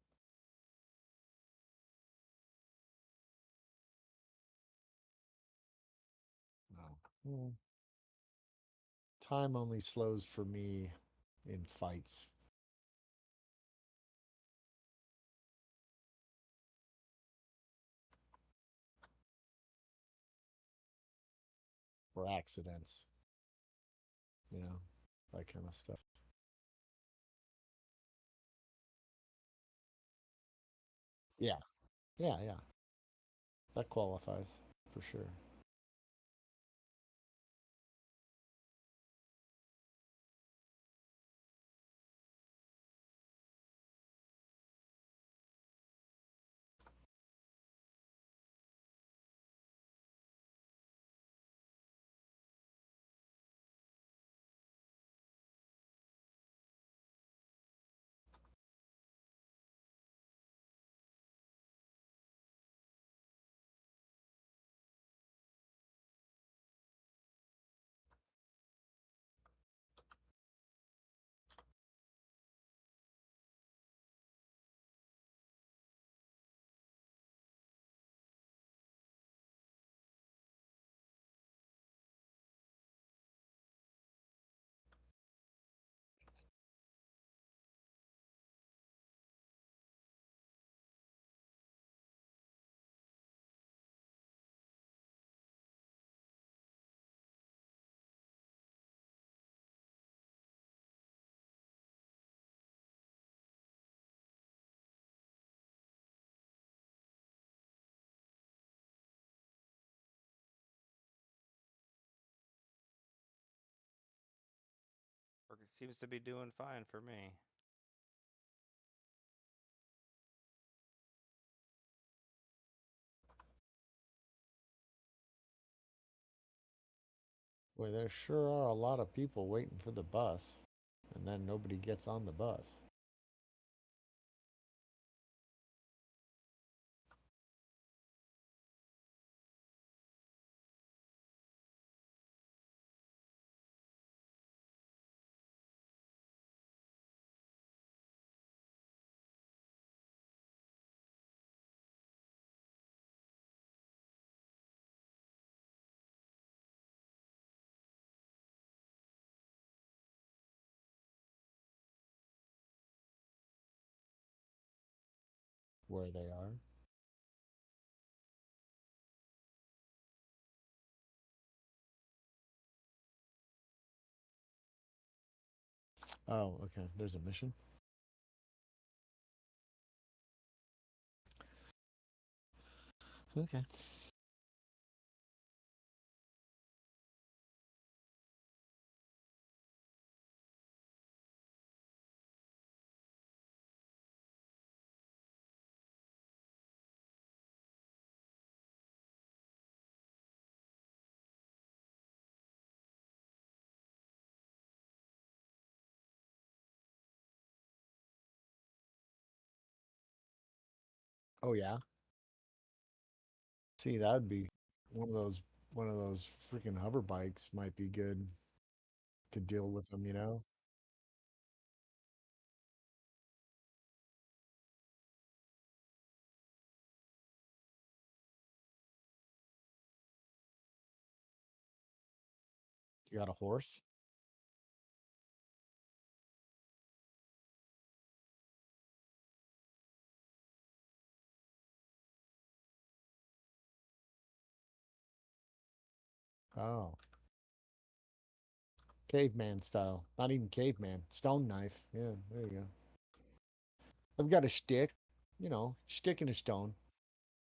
No. Time only slows for me in fights. Or accidents, you know, that kind of stuff. Yeah, yeah. That qualifies for sure. It seems to be doing fine for me. Boy, there sure are a lot of people waiting for the bus, and then nobody gets on the bus. Where they are. Oh, okay. There's a mission. Okay. Oh yeah. See, that'd be one of those one of those freaking hover bikes might be good to deal with them, you know? You got a horse? Oh, caveman style. Not even caveman. Stone knife. Yeah, there you go. I've got a stick. You know, stick and a stone.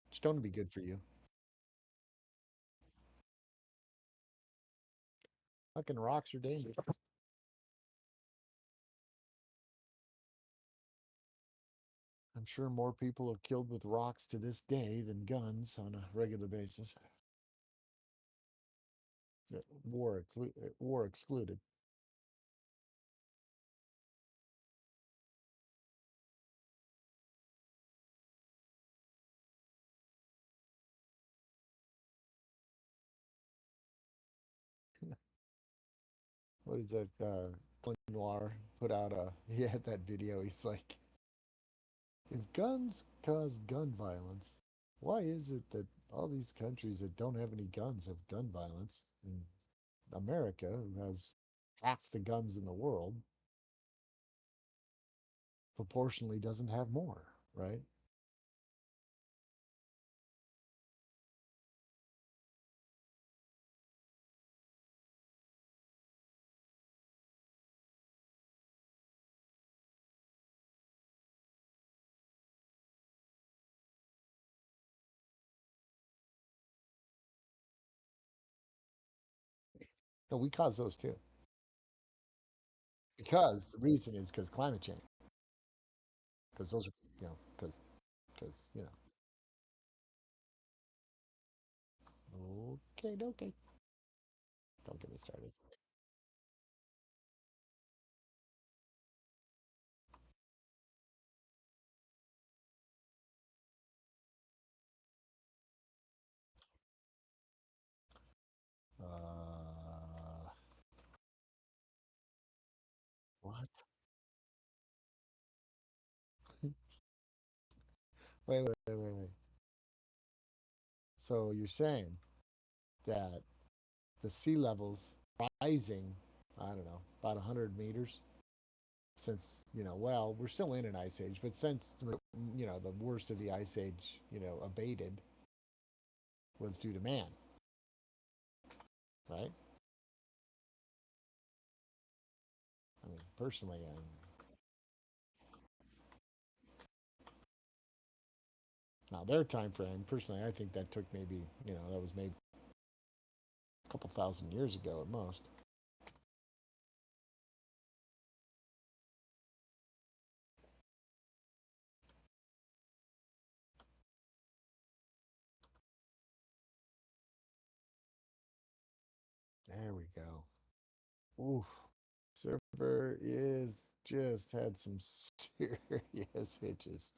Stone would be good for you. Fucking rocks are dangerous. I'm sure more people are killed with rocks to this day than guns on a regular basis. War excluded. What is that? Noir put out a. He had that video. He's like, if guns cause gun violence, why is it that all these countries that don't have any guns have gun violence? And America, who has half the guns in the world, proportionally doesn't have more, right? No, we cause those too. Because the reason is because climate change. Because those are, because. Okay, okay. Don't get me started. What? Wait. So you're saying that the sea levels rising, I don't know, about 100 meters since, well, we're still in an ice age, but since, the worst of the ice age, abated was due to man, right? I mean, personally, now their time frame, personally, I think that took maybe, that was maybe a couple thousand years ago at most. There we go. Oof. Server is just had some serious hitches.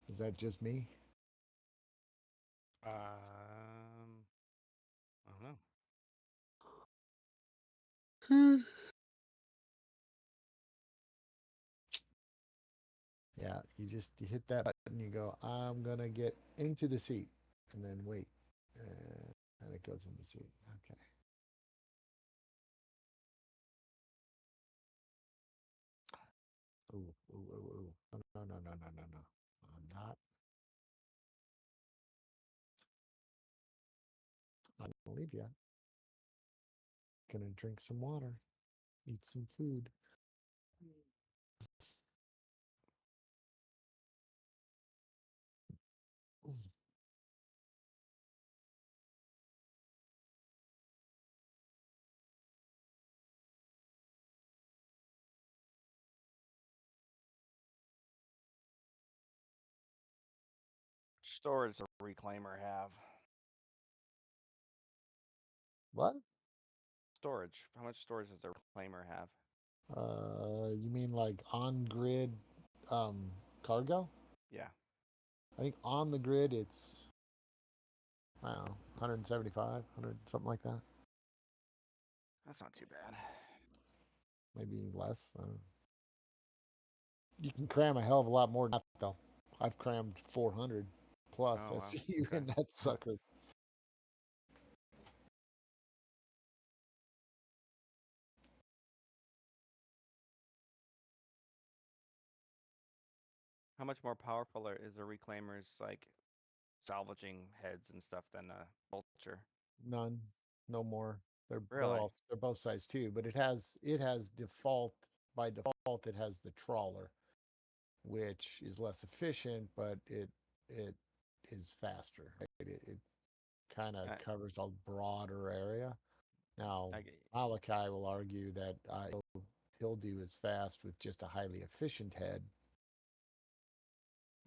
Is that just me? I don't know. Yeah, you hit that button, you go, I'm gonna get into the seat, and then wait, and it goes in the seat. Okay. Ooh. No. I'm not gonna leave yet. Gonna drink some water, eat some food. Storage does a reclaimer have? What? Storage. How much storage does a reclaimer have? You mean like on grid, um, cargo? Yeah, I think on the grid it's, I don't know, 175, 100, something like that. that's not too bad. Maybe less. I don't know. You can cram a hell of a lot more than that, though. I've crammed 400 plus Oh wow. SCU Okay. in that sucker. How much more powerful is a reclaimer's like salvaging heads and stuff than a vulture? None, no more. Really? They're both size two, but it has default by default it has the trawler, which is less efficient, but it is faster. It kind of I, covers a broader area. Now, I, Malachi will argue that he'll do as fast with just a highly efficient head,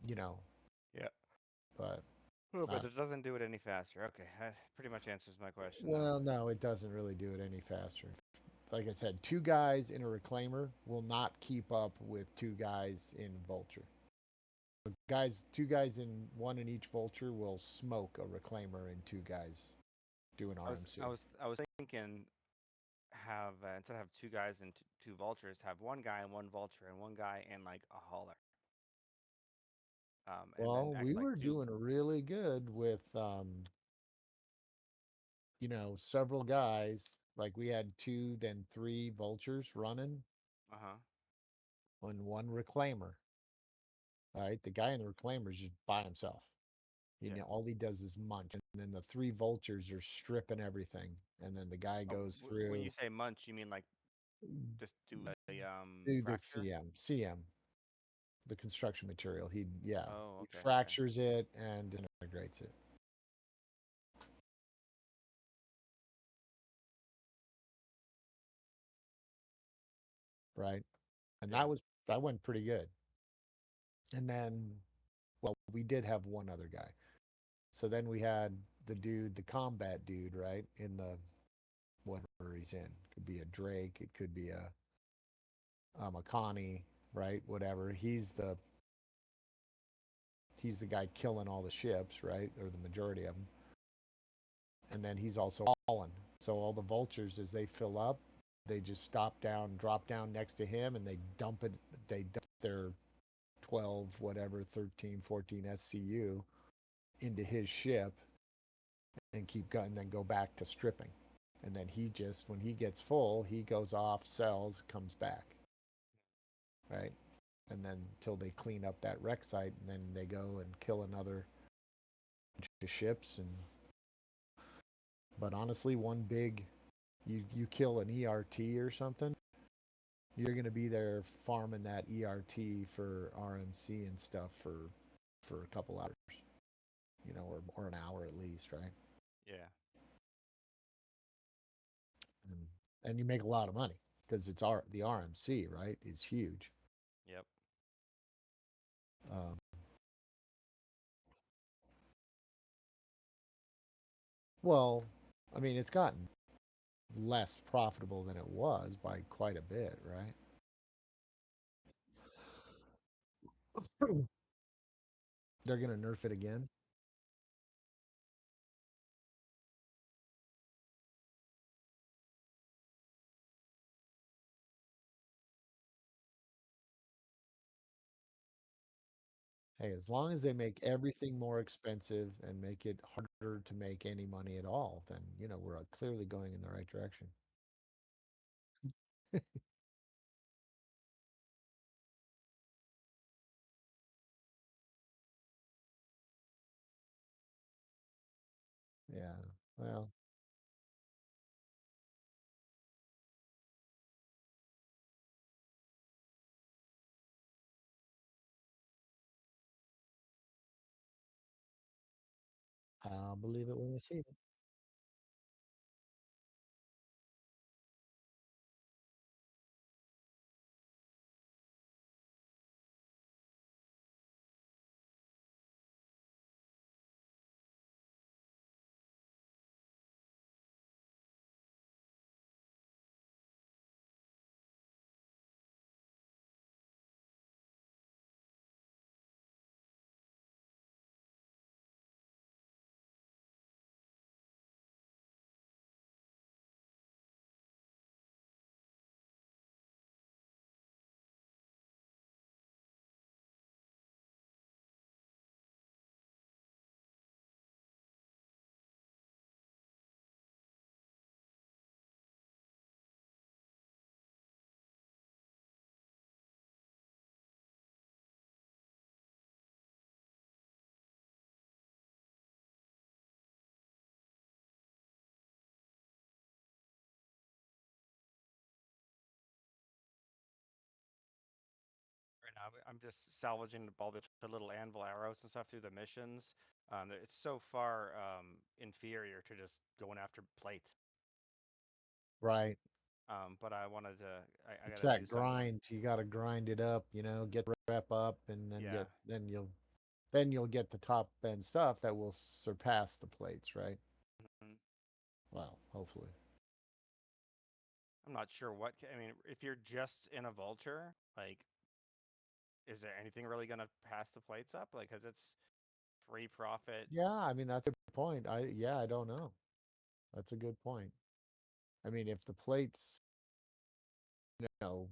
you know, yeah. but Oh, I but it doesn't do it any faster. Okay, that pretty much answers my question then. well, no, it doesn't really do it any faster. Like I said, two guys in a reclaimer will not keep up with two guys in vulture. Two guys in one in each vulture will smoke a reclaimer and two guys do an I was I RMC. was I was thinking have instead of have two guys and two vultures, have one guy and one vulture and one guy and like a hauler. And then Well, act we like were two. doing really good with, several guys. Like we had two, then three vultures running. Uh huh. on one reclaimer. All right, the guy in the reclaimer is just by himself. You Yeah. know, all he does is munch, and then the three vultures are stripping everything, and then the guy Oh, goes when you through say munch, you mean like just do a do the fracture? CM, the construction material. Oh, He okay, okay. fractures it and disintegrates it. Right, and Yeah. that went pretty good. And then, well, we did have one other guy. So then we had the combat dude, right, in the whatever he's in. Could be a Drake, it could be a Connie, right? Whatever. He's the guy killing all the ships, right, or the majority of them. And then he's also fallen. So all the vultures, as they fill up, they just drop down next to him, and they dump it. They dump their 12, whatever, 13, 14 SCU into his ship and keep going, and then go back to stripping. And then when he gets full, he goes off, sells, comes back, right? And then until they clean up that wreck site, and then they go and kill another bunch of ships. But honestly, one big, you kill an ERT or something, you're gonna be there farming that ERT for RMC and stuff for a couple hours, or an hour at least, right? Yeah. And you make a lot of money because the RMC, right, is huge. Yep. Um, well, I mean, it's gotten less profitable than it was by quite a bit, right? They're gonna nerf it again. Hey, as long as they make everything more expensive and make it harder to make any money at all, then we're clearly going in the right direction. Yeah. Well, I'll believe it when I see it. Right now, I'm just salvaging all the little anvil arrows and stuff through the missions. It's so far inferior to just going after plates. Right. But I wanted to. I It's got to do that some. grind. You got to grind it up, get the rep up, and Yeah. then you'll get the top end stuff that will surpass the plates, right? Mhm. Well, hopefully. I'm not sure what. I mean, if you're just in a vulture, like, is there anything really gonna pass the plates up? Like, cause it's free profit. Yeah, I mean that's a good point. I don't know. That's a good point. I mean, if the plates, know,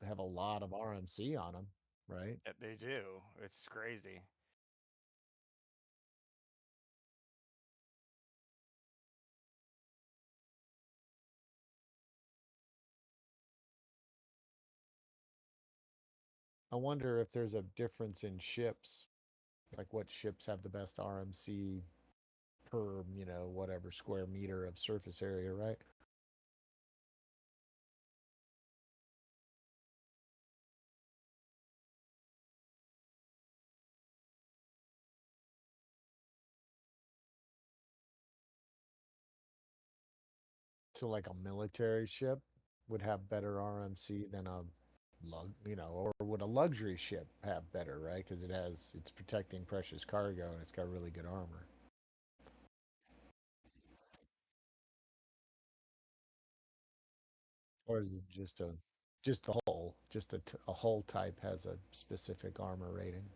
have a lot of RMC on them, right? They do. It's crazy. I wonder if there's a difference in ships, like what ships have the best RMC per, whatever square meter of surface area, right? So like a military ship would have better RMC than a or would a luxury ship have better, right? Because it's protecting precious cargo and it's got really good armor. Or is it just the hull, a hull type has a specific armor rating?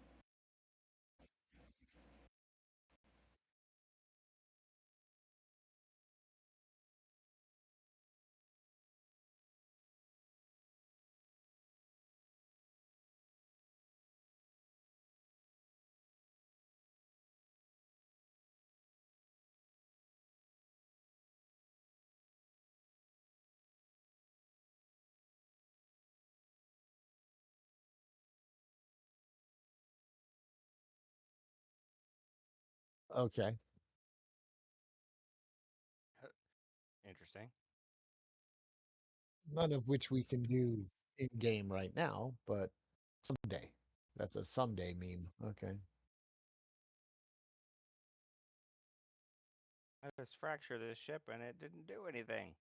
Okay. Interesting. None of which we can do in game right now, but someday. That's a someday meme. Okay. I just fractured this ship and it didn't do anything.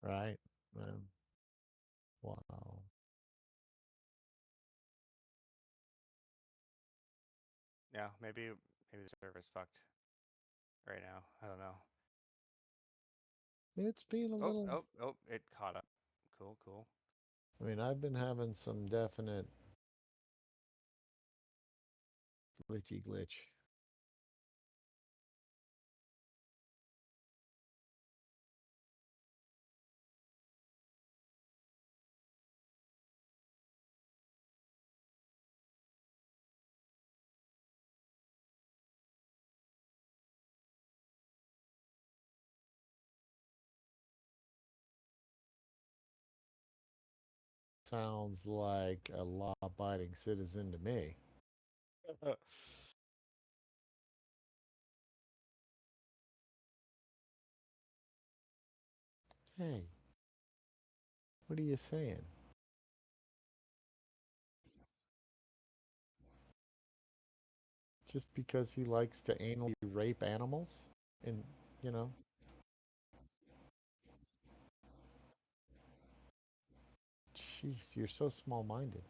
Right. Um, wow. Yeah, maybe the server's fucked right now. I don't know. It's been a Oh, little, oh, oh, it caught up. Cool, cool. I mean, I've been having some definite glitch. Sounds like a law-abiding citizen to me. Hey, what are you saying? Just because he likes to anally rape animals? And, you know, jeez, you're so small-minded.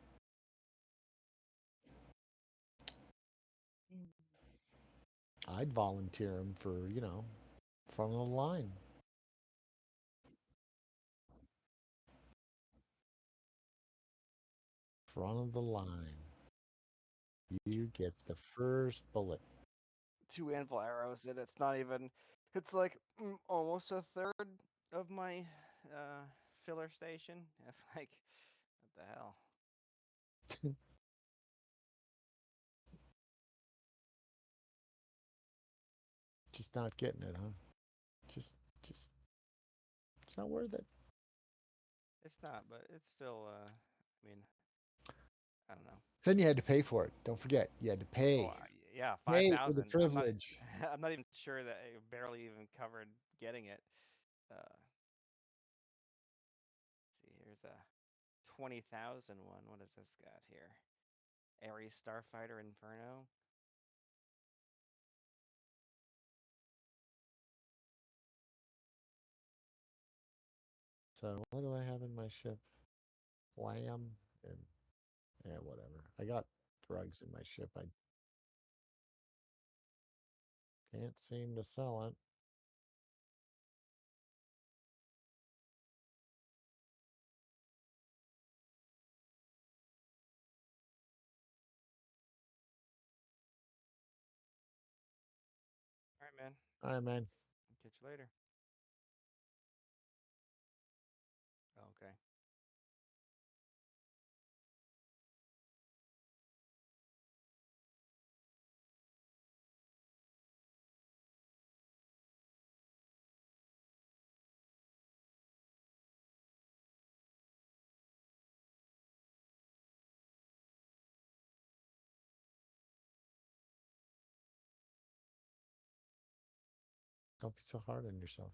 I'd volunteer him for, front of the line. Front of the line. You get the first bullet. Two anvil arrows, and it's not even. It's like almost a third of my uh, filler station. It's like, what the hell? Just not getting it, huh? Just, it's not worth it. It's not, but it's still. I mean, I don't know. Then you had to pay for it. Don't forget, you had to Oh, pay. yeah, five Pay for the thousand. I'm not. privilege. I'm not even sure that I barely even covered getting it. See, here's a 20,000 one. What has this got here? Ares Starfighter Inferno. So what do I have in my ship? Lamb and whatever. I got drugs in my ship. I can't seem to sell it. All right, man. All right, man. Catch you later. Okay. Don't be so hard on yourself.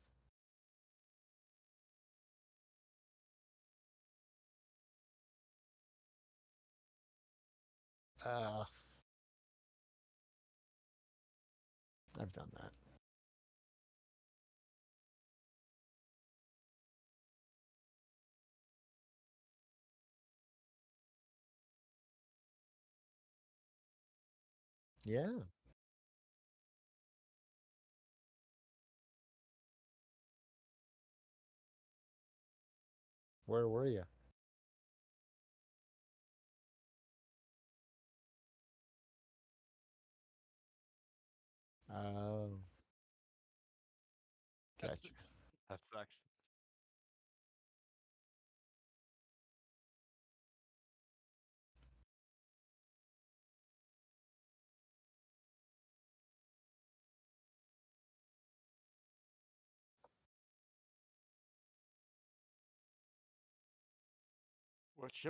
Uh, I've done that. Yeah. Where were you? Oh, gotcha. That sucks. What ship